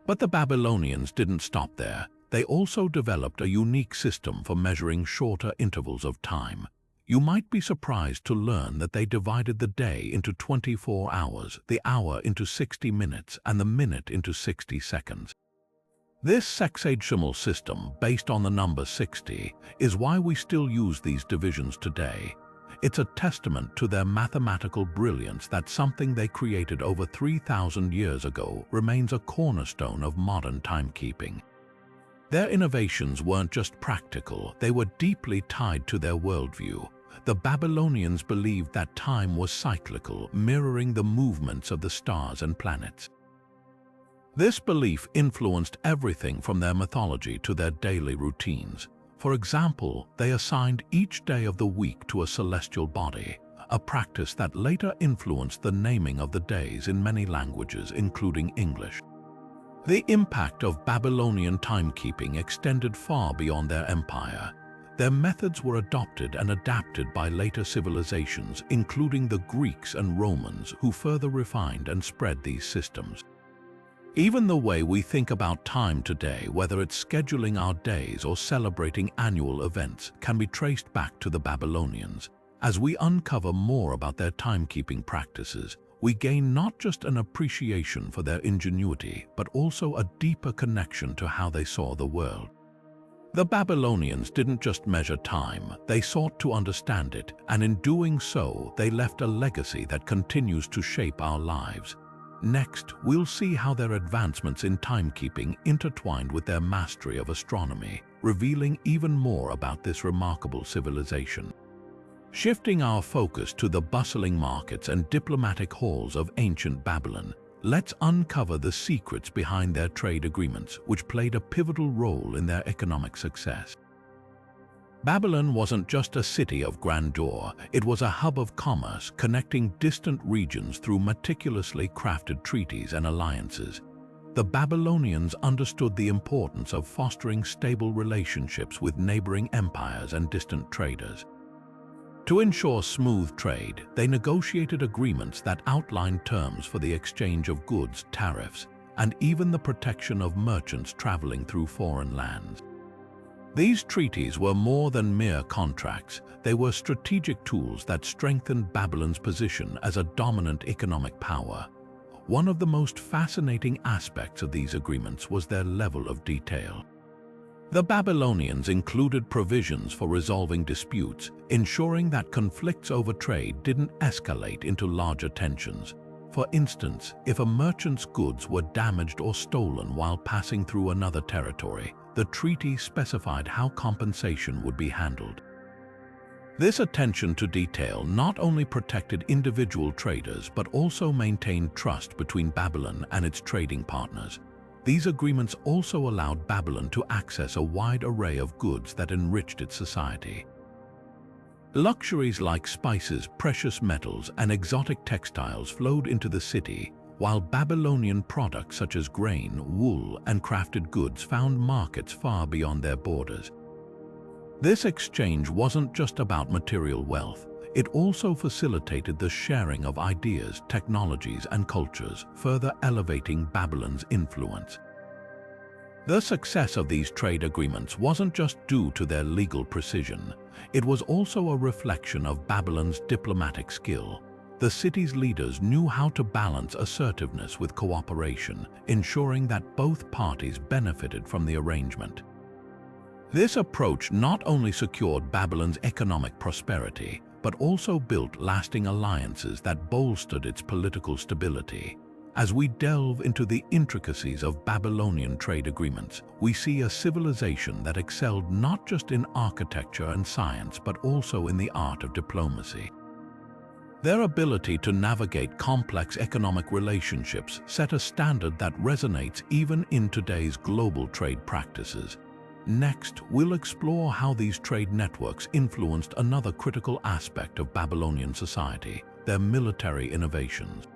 But the Babylonians didn't stop there. They also developed a unique system for measuring shorter intervals of time. You might be surprised to learn that they divided the day into 24 hours, the hour into 60 minutes, and the minute into 60 seconds. This sexagesimal system, based on the number 60, is why we still use these divisions today. It's a testament to their mathematical brilliance that something they created over 3,000 years ago remains a cornerstone of modern timekeeping. Their innovations weren't just practical, they were deeply tied to their worldview. The Babylonians believed that time was cyclical, mirroring the movements of the stars and planets. This belief influenced everything from their mythology to their daily routines. For example, they assigned each day of the week to a celestial body, a practice that later influenced the naming of the days in many languages, including English. The impact of Babylonian timekeeping extended far beyond their empire. Their methods were adopted and adapted by later civilizations, including the Greeks and Romans, who further refined and spread these systems. Even the way we think about time today, whether it's scheduling our days or celebrating annual events, can be traced back to the Babylonians. As we uncover more about their timekeeping practices, we gain not just an appreciation for their ingenuity, but also a deeper connection to how they saw the world. The Babylonians didn't just measure time, they sought to understand it, and in doing so, they left a legacy that continues to shape our lives. Next, we'll see how their advancements in timekeeping intertwined with their mastery of astronomy, revealing even more about this remarkable civilization. Shifting our focus to the bustling markets and diplomatic halls of ancient Babylon, let's uncover the secrets behind their trade agreements, which played a pivotal role in their economic success. Babylon wasn't just a city of grandeur, it was a hub of commerce connecting distant regions through meticulously crafted treaties and alliances. The Babylonians understood the importance of fostering stable relationships with neighboring empires and distant traders. To ensure smooth trade, they negotiated agreements that outlined terms for the exchange of goods, tariffs, and even the protection of merchants traveling through foreign lands. These treaties were more than mere contracts, they were strategic tools that strengthened Babylon's position as a dominant economic power. One of the most fascinating aspects of these agreements was their level of detail. The Babylonians included provisions for resolving disputes, ensuring that conflicts over trade didn't escalate into larger tensions. For instance, if a merchant's goods were damaged or stolen while passing through another territory, the treaty specified how compensation would be handled. This attention to detail not only protected individual traders but also maintained trust between Babylon and its trading partners. These agreements also allowed Babylon to access a wide array of goods that enriched its society. Luxuries like spices, precious metals, and exotic textiles flowed into the city, while Babylonian products such as grain, wool, and crafted goods found markets far beyond their borders. This exchange wasn't just about material wealth, it also facilitated the sharing of ideas, technologies, and cultures, further elevating Babylon's influence. The success of these trade agreements wasn't just due to their legal precision, it was also a reflection of Babylon's diplomatic skill. The city's leaders knew how to balance assertiveness with cooperation, ensuring that both parties benefited from the arrangement. This approach not only secured Babylon's economic prosperity, but also built lasting alliances that bolstered its political stability. As we delve into the intricacies of Babylonian trade agreements, we see a civilization that excelled not just in architecture and science, but also in the art of diplomacy. Their ability to navigate complex economic relationships set a standard that resonates even in today's global trade practices. Next, we'll explore how these trade networks influenced another critical aspect of Babylonian society, their military innovations.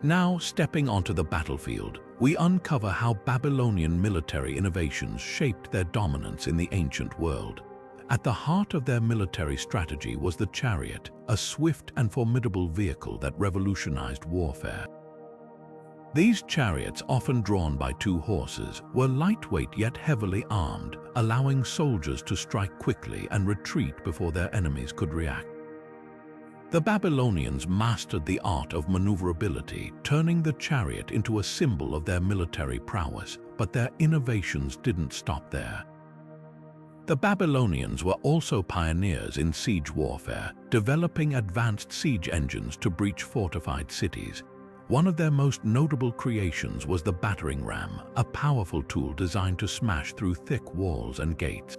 Now, stepping onto the battlefield, we uncover how Babylonian military innovations shaped their dominance in the ancient world. At the heart of their military strategy was the chariot, a swift and formidable vehicle that revolutionized warfare. These chariots, often drawn by two horses, were lightweight yet heavily armed, allowing soldiers to strike quickly and retreat before their enemies could react. The Babylonians mastered the art of maneuverability, turning the chariot into a symbol of their military prowess, but their innovations didn't stop there. The Babylonians were also pioneers in siege warfare, developing advanced siege engines to breach fortified cities. One of their most notable creations was the battering ram, a powerful tool designed to smash through thick walls and gates.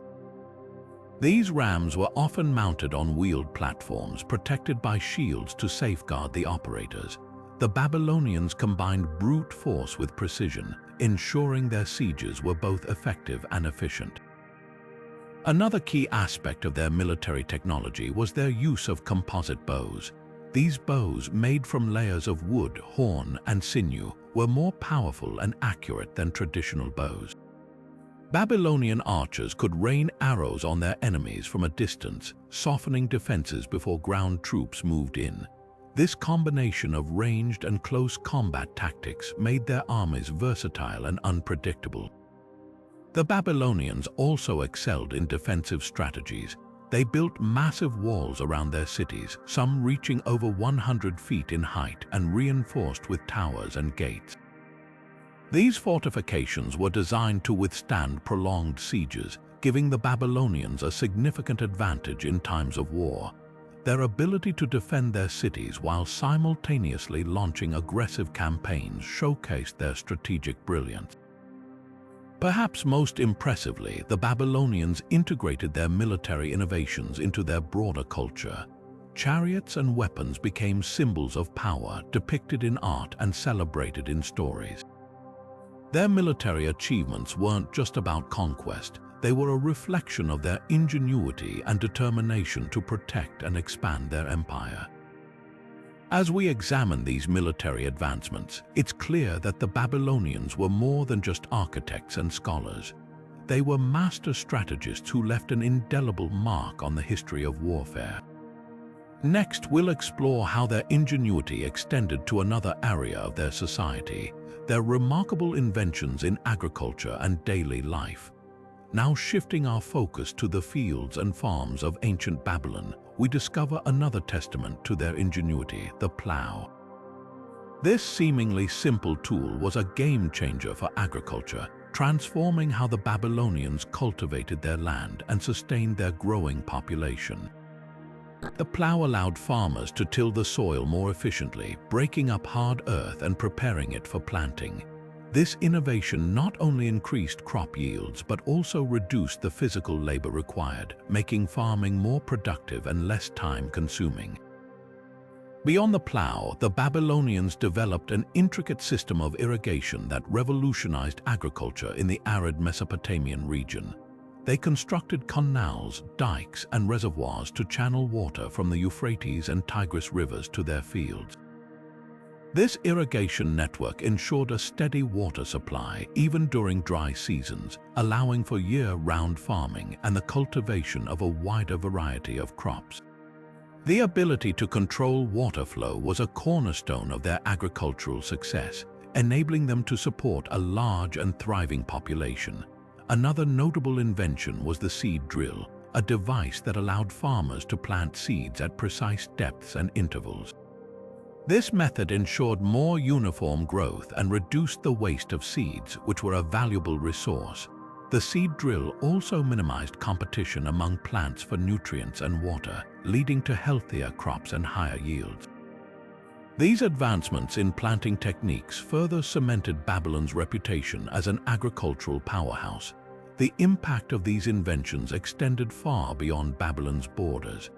These rams were often mounted on wheeled platforms, protected by shields to safeguard the operators. The Babylonians combined brute force with precision, ensuring their sieges were both effective and efficient. Another key aspect of their military technology was their use of composite bows. These bows, made from layers of wood, horn, and sinew, were more powerful and accurate than traditional bows. Babylonian archers could rain arrows on their enemies from a distance, softening defenses before ground troops moved in. This combination of ranged and close combat tactics made their armies versatile and unpredictable. The Babylonians also excelled in defensive strategies. They built massive walls around their cities, some reaching over 100 feet in height and reinforced with towers and gates. These fortifications were designed to withstand prolonged sieges, giving the Babylonians a significant advantage in times of war. Their ability to defend their cities while simultaneously launching aggressive campaigns showcased their strategic brilliance. Perhaps most impressively, the Babylonians integrated their military innovations into their broader culture. Chariots and weapons became symbols of power, depicted in art and celebrated in stories. Their military achievements weren't just about conquest, they were a reflection of their ingenuity and determination to protect and expand their empire. As we examine these military advancements, it's clear that the Babylonians were more than just architects and scholars. They were master strategists who left an indelible mark on the history of warfare. Next, we'll explore how their ingenuity extended to another area of their society, their remarkable inventions in agriculture and daily life. Now shifting our focus to the fields and farms of ancient Babylon, we discover another testament to their ingenuity, the plow. This seemingly simple tool was a game-changer for agriculture, transforming how the Babylonians cultivated their land and sustained their growing population. The plow allowed farmers to till the soil more efficiently, breaking up hard earth and preparing it for planting. This innovation not only increased crop yields but also reduced the physical labor required, making farming more productive and less time-consuming. Beyond the plow, the Babylonians developed an intricate system of irrigation that revolutionized agriculture in the arid Mesopotamian region. They constructed canals, dikes, and reservoirs to channel water from the Euphrates and Tigris rivers to their fields. This irrigation network ensured a steady water supply even during dry seasons, allowing for year-round farming and the cultivation of a wider variety of crops. The ability to control water flow was a cornerstone of their agricultural success, enabling them to support a large and thriving population. Another notable invention was the seed drill, a device that allowed farmers to plant seeds at precise depths and intervals. This method ensured more uniform growth and reduced the waste of seeds, which were a valuable resource. The seed drill also minimized competition among plants for nutrients and water, leading to healthier crops and higher yields. These advancements in planting techniques further cemented Babylon's reputation as an agricultural powerhouse. The impact of these inventions extended far beyond Babylon's borders.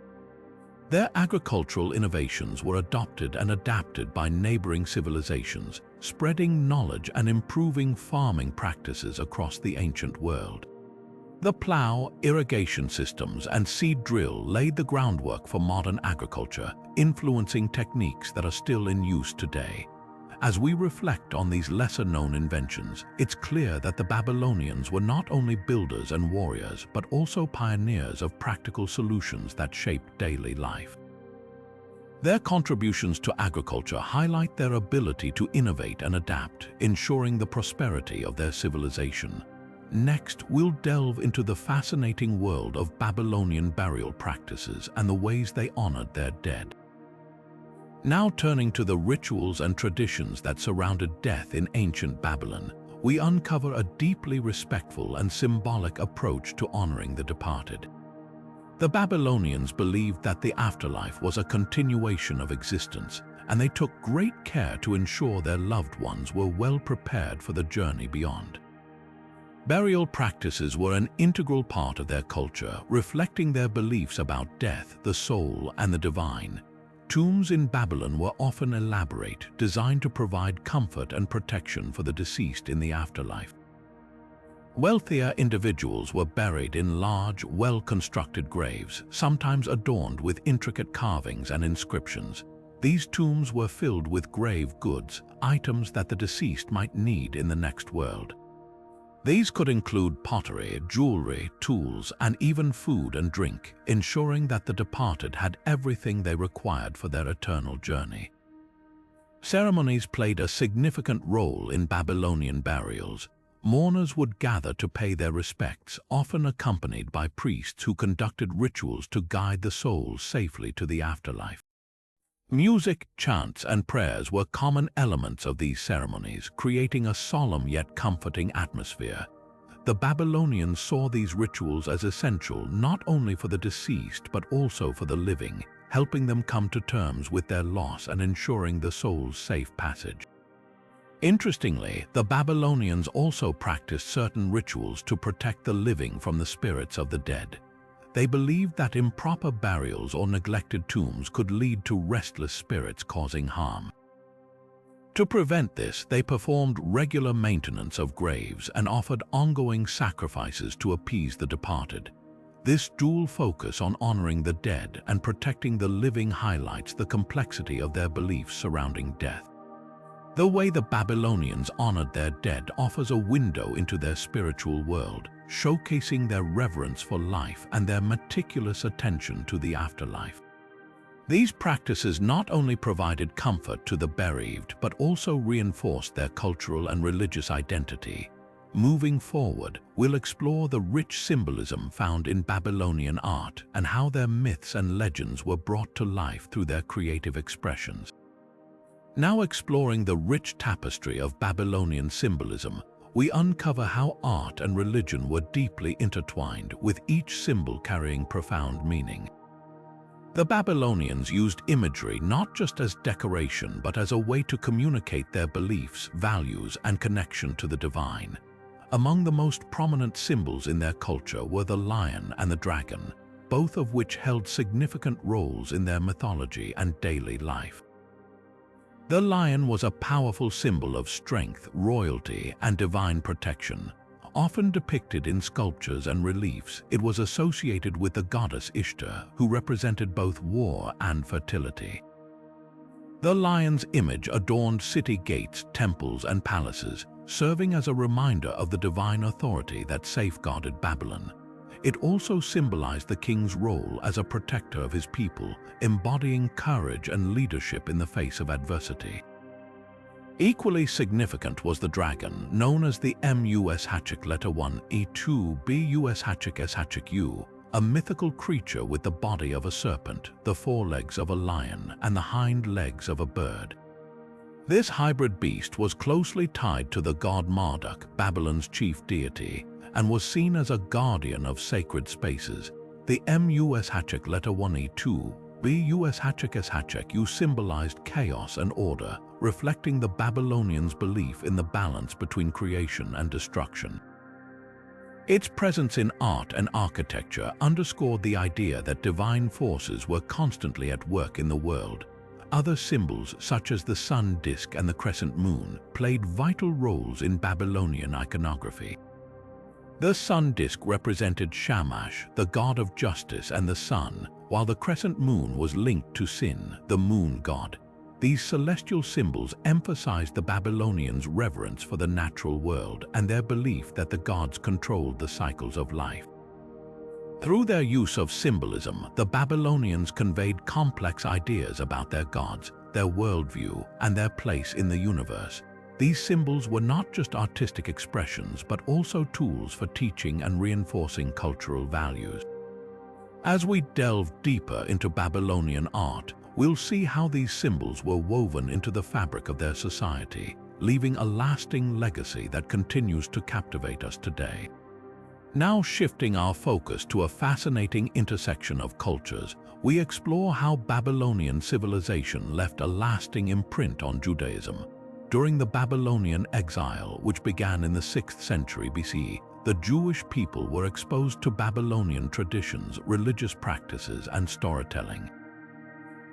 Their agricultural innovations were adopted and adapted by neighboring civilizations, spreading knowledge and improving farming practices across the ancient world. The plow, irrigation systems, and seed drill laid the groundwork for modern agriculture, influencing techniques that are still in use today. As we reflect on these lesser-known inventions, it's clear that the Babylonians were not only builders and warriors, but also pioneers of practical solutions that shaped daily life. Their contributions to agriculture highlight their ability to innovate and adapt, ensuring the prosperity of their civilization. Next, we'll delve into the fascinating world of Babylonian burial practices and the ways they honored their dead. Now turning to the rituals and traditions that surrounded death in ancient Babylon, we uncover a deeply respectful and symbolic approach to honoring the departed. The Babylonians believed that the afterlife was a continuation of existence, and they took great care to ensure their loved ones were well prepared for the journey beyond. Burial practices were an integral part of their culture, reflecting their beliefs about death, the soul, and the divine. Tombs in Babylon were often elaborate, designed to provide comfort and protection for the deceased in the afterlife. Wealthier individuals were buried in large, well-constructed graves, sometimes adorned with intricate carvings and inscriptions. These tombs were filled with grave goods, items that the deceased might need in the next world. These could include pottery, jewelry, tools, and even food and drink, ensuring that the departed had everything they required for their eternal journey. Ceremonies played a significant role in Babylonian burials. Mourners would gather to pay their respects, often accompanied by priests who conducted rituals to guide the soul safely to the afterlife. Music, chants, and prayers were common elements of these ceremonies, creating a solemn yet comforting atmosphere. The Babylonians saw these rituals as essential not only for the deceased but also for the living, helping them come to terms with their loss and ensuring the soul's safe passage. Interestingly, the Babylonians also practiced certain rituals to protect the living from the spirits of the dead. They believed that improper burials or neglected tombs could lead to restless spirits causing harm. To prevent this, they performed regular maintenance of graves and offered ongoing sacrifices to appease the departed. This dual focus on honoring the dead and protecting the living highlights the complexity of their beliefs surrounding death. The way the Babylonians honored their dead offers a window into their spiritual world, showcasing their reverence for life and their meticulous attention to the afterlife. These practices not only provided comfort to the bereaved, but also reinforced their cultural and religious identity. Moving forward, we'll explore the rich symbolism found in Babylonian art and how their myths and legends were brought to life through their creative expressions. Now exploring the rich tapestry of Babylonian symbolism, we uncover how art and religion were deeply intertwined, with each symbol carrying profound meaning. The Babylonians used imagery not just as decoration but as a way to communicate their beliefs, values, and connection to the divine. Among the most prominent symbols in their culture were the lion and the dragon, both of which held significant roles in their mythology and daily life. The lion was a powerful symbol of strength, royalty, and divine protection. Often depicted in sculptures and reliefs, it was associated with the goddess Ishtar, who represented both war and fertility. The lion's image adorned city gates, temples, and palaces, serving as a reminder of the divine authority that safeguarded Babylon. It also symbolized the king's role as a protector of his people, embodying courage and leadership in the face of adversity. Equally significant was the dragon, known as the Mus-1E2-Bus-U, a mythical creature with the body of a serpent, the forelegs of a lion, and the hind legs of a bird. This hybrid beast was closely tied to the god Marduk, Babylon's chief deity, and was seen as a guardian of sacred spaces. The Mus-1E2-Bus-U symbolized chaos and order, reflecting the Babylonians' belief in the balance between creation and destruction. Its presence in art and architecture underscored the idea that divine forces were constantly at work in the world. Other symbols, such as the sun disk and the crescent moon, played vital roles in Babylonian iconography. The sun disk represented Shamash, the god of justice and the sun, while the crescent moon was linked to Sin, the moon god. These celestial symbols emphasized the Babylonians' reverence for the natural world and their belief that the gods controlled the cycles of life. Through their use of symbolism, the Babylonians conveyed complex ideas about their gods, their worldview, and their place in the universe. These symbols were not just artistic expressions, but also tools for teaching and reinforcing cultural values. As we delve deeper into Babylonian art, we'll see how these symbols were woven into the fabric of their society, leaving a lasting legacy that continues to captivate us today. Now shifting our focus to a fascinating intersection of cultures, we explore how Babylonian civilization left a lasting imprint on Judaism. During the Babylonian exile, which began in the 6th century BCE, the Jewish people were exposed to Babylonian traditions, religious practices, and storytelling.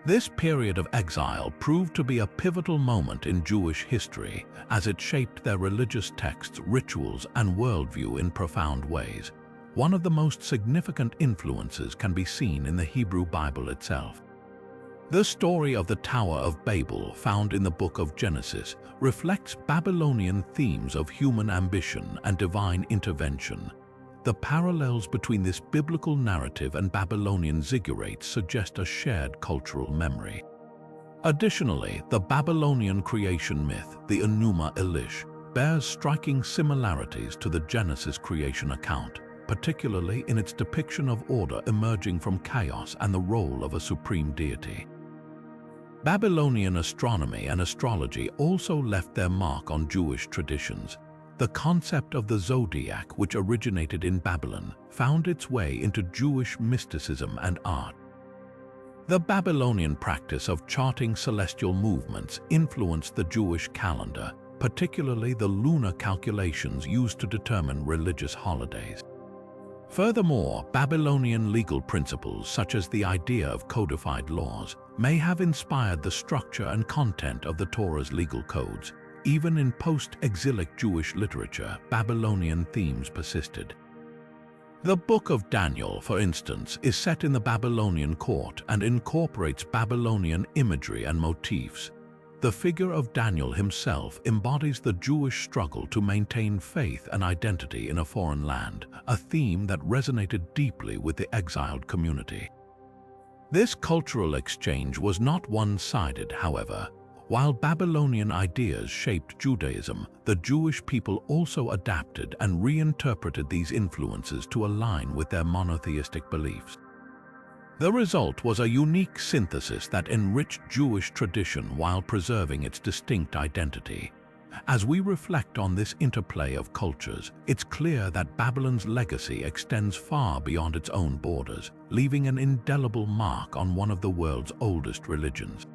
This period of exile proved to be a pivotal moment in Jewish history, as it shaped their religious texts, rituals, and worldview in profound ways. One of the most significant influences can be seen in the Hebrew Bible itself. The story of the Tower of Babel, found in the book of Genesis, reflects Babylonian themes of human ambition and divine intervention. The parallels between this biblical narrative and Babylonian ziggurats suggest a shared cultural memory. Additionally, the Babylonian creation myth, the Enuma Elish, bears striking similarities to the Genesis creation account, particularly in its depiction of order emerging from chaos and the role of a supreme deity. Babylonian astronomy and astrology also left their mark on Jewish traditions. The concept of the zodiac, which originated in Babylon, found its way into Jewish mysticism and art. The Babylonian practice of charting celestial movements influenced the Jewish calendar, particularly the lunar calculations used to determine religious holidays. Furthermore, Babylonian legal principles, such as the idea of codified laws, may have inspired the structure and content of the Torah's legal codes. Even in post-exilic Jewish literature, Babylonian themes persisted. The Book of Daniel, for instance, is set in the Babylonian court and incorporates Babylonian imagery and motifs. The figure of Daniel himself embodies the Jewish struggle to maintain faith and identity in a foreign land, a theme that resonated deeply with the exiled community. This cultural exchange was not one-sided, however. While Babylonian ideas shaped Judaism, the Jewish people also adapted and reinterpreted these influences to align with their monotheistic beliefs. The result was a unique synthesis that enriched Jewish tradition while preserving its distinct identity. As we reflect on this interplay of cultures, it's clear that Babylon's legacy extends far beyond its own borders, leaving an indelible mark on one of the world's oldest religions.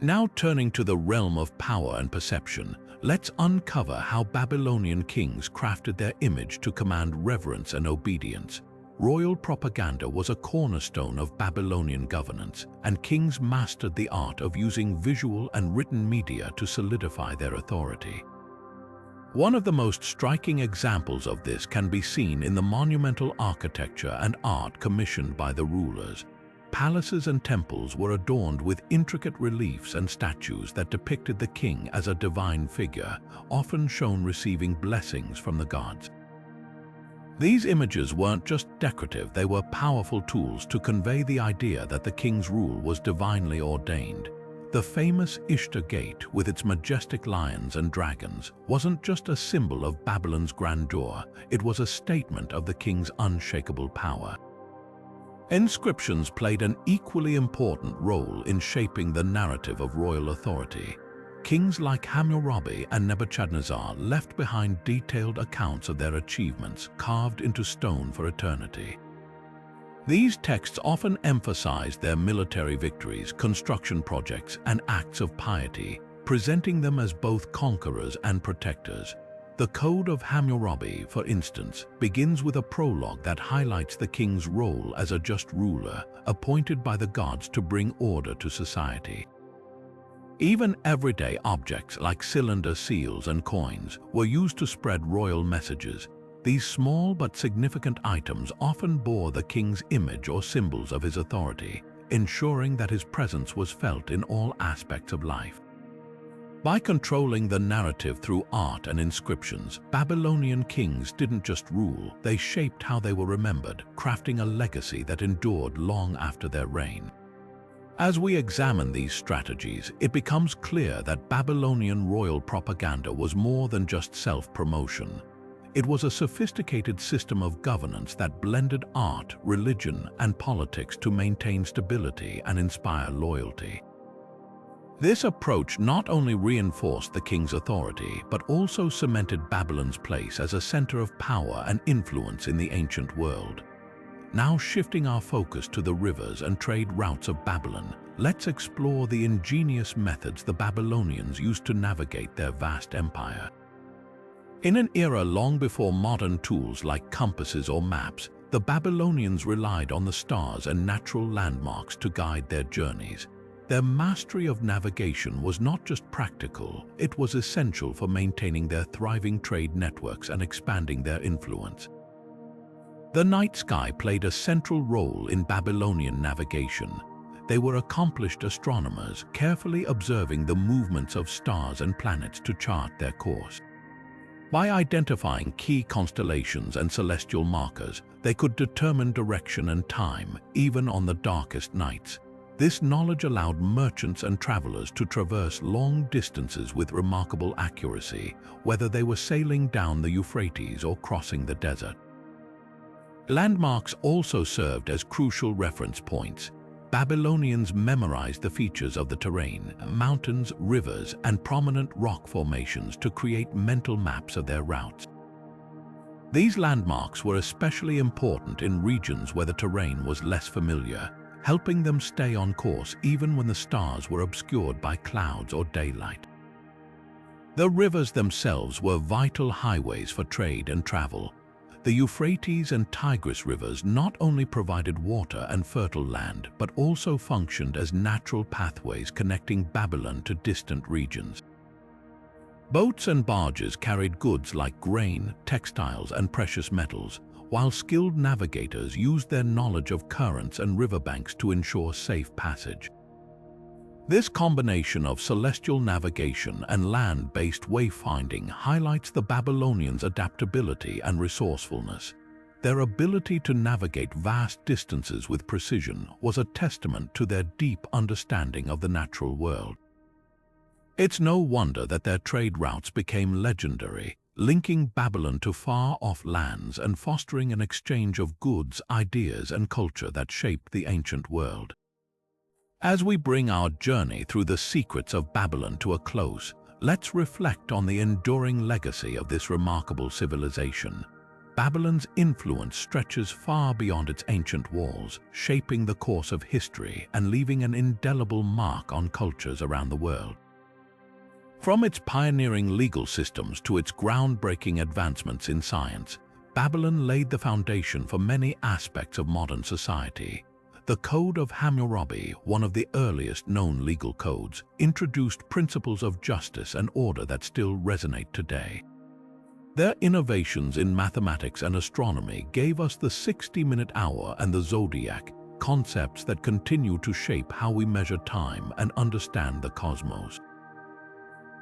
Now turning to the realm of power and perception, let's uncover how Babylonian kings crafted their image to command reverence and obedience. Royal propaganda was a cornerstone of Babylonian governance, and kings mastered the art of using visual and written media to solidify their authority. One of the most striking examples of this can be seen in the monumental architecture and art commissioned by the rulers. Palaces and temples were adorned with intricate reliefs and statues that depicted the king as a divine figure, often shown receiving blessings from the gods. These images weren't just decorative, they were powerful tools to convey the idea that the king's rule was divinely ordained. The famous Ishtar Gate, with its majestic lions and dragons, wasn't just a symbol of Babylon's grandeur, it was a statement of the king's unshakable power. Inscriptions played an equally important role in shaping the narrative of royal authority. Kings like Hammurabi and Nebuchadnezzar left behind detailed accounts of their achievements, carved into stone for eternity. These texts often emphasized their military victories, construction projects, and acts of piety, presenting them as both conquerors and protectors. The Code of Hammurabi, for instance, begins with a prologue that highlights the king's role as a just ruler, appointed by the gods to bring order to society. Even everyday objects like cylinder seals and coins were used to spread royal messages. These small but significant items often bore the king's image or symbols of his authority, ensuring that his presence was felt in all aspects of life. By controlling the narrative through art and inscriptions, Babylonian kings didn't just rule, they shaped how they were remembered, crafting a legacy that endured long after their reign. As we examine these strategies, it becomes clear that Babylonian royal propaganda was more than just self-promotion. It was a sophisticated system of governance that blended art, religion, and politics to maintain stability and inspire loyalty. This approach not only reinforced the king's authority, but also cemented Babylon's place as a center of power and influence in the ancient world. Now shifting our focus to the rivers and trade routes of Babylon, let's explore the ingenious methods the Babylonians used to navigate their vast empire. In an era long before modern tools like compasses or maps, the Babylonians relied on the stars and natural landmarks to guide their journeys. Their mastery of navigation was not just practical, it was essential for maintaining their thriving trade networks and expanding their influence. The night sky played a central role in Babylonian navigation. They were accomplished astronomers, carefully observing the movements of stars and planets to chart their course. By identifying key constellations and celestial markers, they could determine direction and time, even on the darkest nights. This knowledge allowed merchants and travelers to traverse long distances with remarkable accuracy, whether they were sailing down the Euphrates or crossing the desert. Landmarks also served as crucial reference points. Babylonians memorized the features of the terrain, mountains, rivers, and prominent rock formations to create mental maps of their routes. These landmarks were especially important in regions where the terrain was less familiar, helping them stay on course even when the stars were obscured by clouds or daylight. The rivers themselves were vital highways for trade and travel. The Euphrates and Tigris rivers not only provided water and fertile land, but also functioned as natural pathways connecting Babylon to distant regions. Boats and barges carried goods like grain, textiles, and precious metals, while skilled navigators used their knowledge of currents and riverbanks to ensure safe passage. This combination of celestial navigation and land-based wayfinding highlights the Babylonians' adaptability and resourcefulness. Their ability to navigate vast distances with precision was a testament to their deep understanding of the natural world. It's no wonder that their trade routes became legendary, linking Babylon to far-off lands and fostering an exchange of goods, ideas, and culture that shaped the ancient world. As we bring our journey through the secrets of Babylon to a close, let's reflect on the enduring legacy of this remarkable civilization. Babylon's influence stretches far beyond its ancient walls, shaping the course of history and leaving an indelible mark on cultures around the world. From its pioneering legal systems to its groundbreaking advancements in science, Babylon laid the foundation for many aspects of modern society. The Code of Hammurabi, one of the earliest known legal codes, introduced principles of justice and order that still resonate today. Their innovations in mathematics and astronomy gave us the 60-minute hour and the zodiac, concepts that continue to shape how we measure time and understand the cosmos.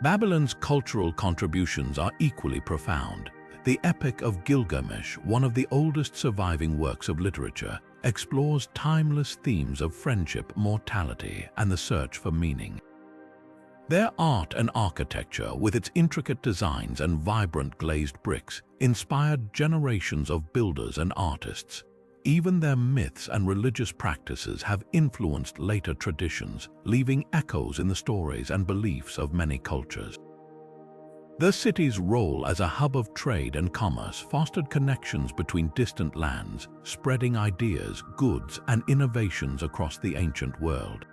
Babylon's cultural contributions are equally profound. The Epic of Gilgamesh, one of the oldest surviving works of literature, explores timeless themes of friendship, mortality, and the search for meaning. Their art and architecture, with its intricate designs and vibrant glazed bricks, inspired generations of builders and artists. Even their myths and religious practices have influenced later traditions, leaving echoes in the stories and beliefs of many cultures. The city's role as a hub of trade and commerce fostered connections between distant lands, spreading ideas, goods, and innovations across the ancient world.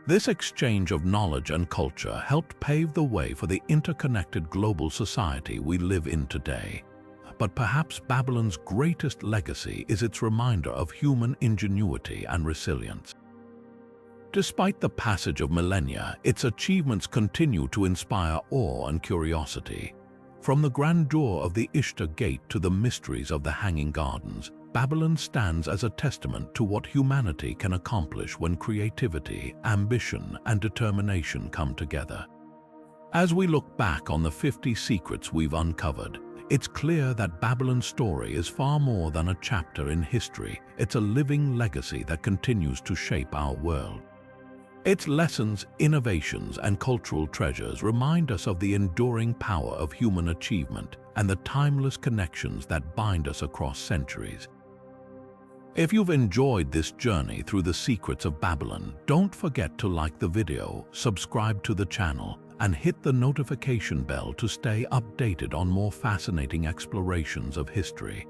This exchange of knowledge and culture helped pave the way for the interconnected global society we live in today. But perhaps Babylon's greatest legacy is its reminder of human ingenuity and resilience. Despite the passage of millennia, its achievements continue to inspire awe and curiosity. From the grandeur of the Ishtar Gate to the mysteries of the Hanging Gardens, Babylon stands as a testament to what humanity can accomplish when creativity, ambition, and determination come together. As we look back on the 50 secrets we've uncovered, it's clear that Babylon's story is far more than a chapter in history. It's a living legacy that continues to shape our world. Its lessons, innovations, and cultural treasures remind us of the enduring power of human achievement and the timeless connections that bind us across centuries. If you've enjoyed this journey through the secrets of Babylon, don't forget to like the video, subscribe to the channel, and hit the notification bell to stay updated on more fascinating explorations of history.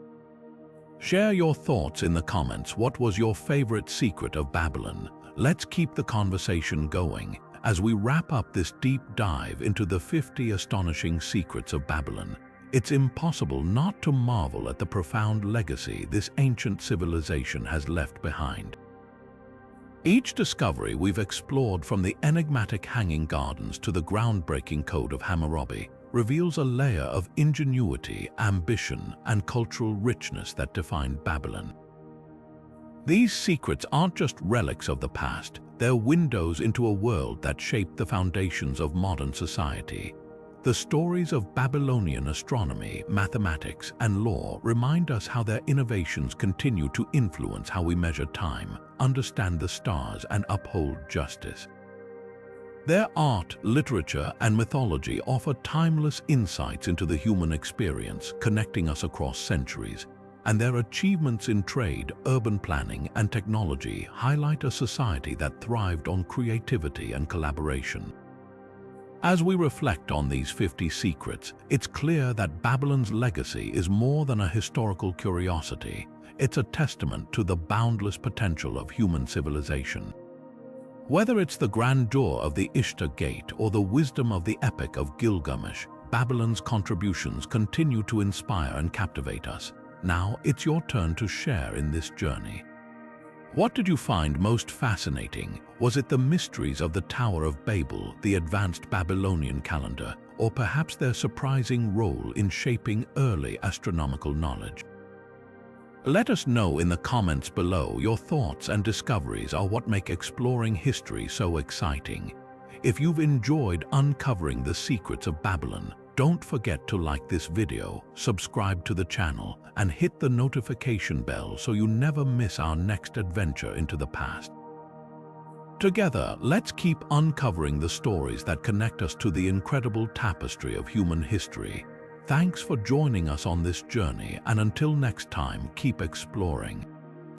Share your thoughts in the comments. What was your favorite secret of Babylon? Let's keep the conversation going as we wrap up this deep dive into the 50 astonishing secrets of Babylon. It's impossible not to marvel at the profound legacy this ancient civilization has left behind. Each discovery we've explored, from the enigmatic hanging gardens to the groundbreaking Code of Hammurabi, reveals a layer of ingenuity, ambition, and cultural richness that defined Babylon. These secrets aren't just relics of the past, they're windows into a world that shaped the foundations of modern society. The stories of Babylonian astronomy, mathematics, and law remind us how their innovations continue to influence how we measure time, understand the stars, and uphold justice. Their art, literature, and mythology offer timeless insights into the human experience, connecting us across centuries. And their achievements in trade, urban planning, and technology highlight a society that thrived on creativity and collaboration. As we reflect on these 50 secrets, it's clear that Babylon's legacy is more than a historical curiosity. It's a testament to the boundless potential of human civilization. Whether it's the grandeur of the Ishtar Gate or the wisdom of the Epic of Gilgamesh, Babylon's contributions continue to inspire and captivate us. Now it's your turn to share in this journey. What did you find most fascinating? Was it the mysteries of the Tower of Babel, the advanced Babylonian calendar, or perhaps their surprising role in shaping early astronomical knowledge? Let us know in the comments below. Your thoughts and discoveries are what make exploring history so exciting. If you've enjoyed uncovering the secrets of Babylon, don't forget to like this video, subscribe to the channel, and hit the notification bell so you never miss our next adventure into the past. Together, let's keep uncovering the stories that connect us to the incredible tapestry of human history. Thanks for joining us on this journey, and until next time, keep exploring.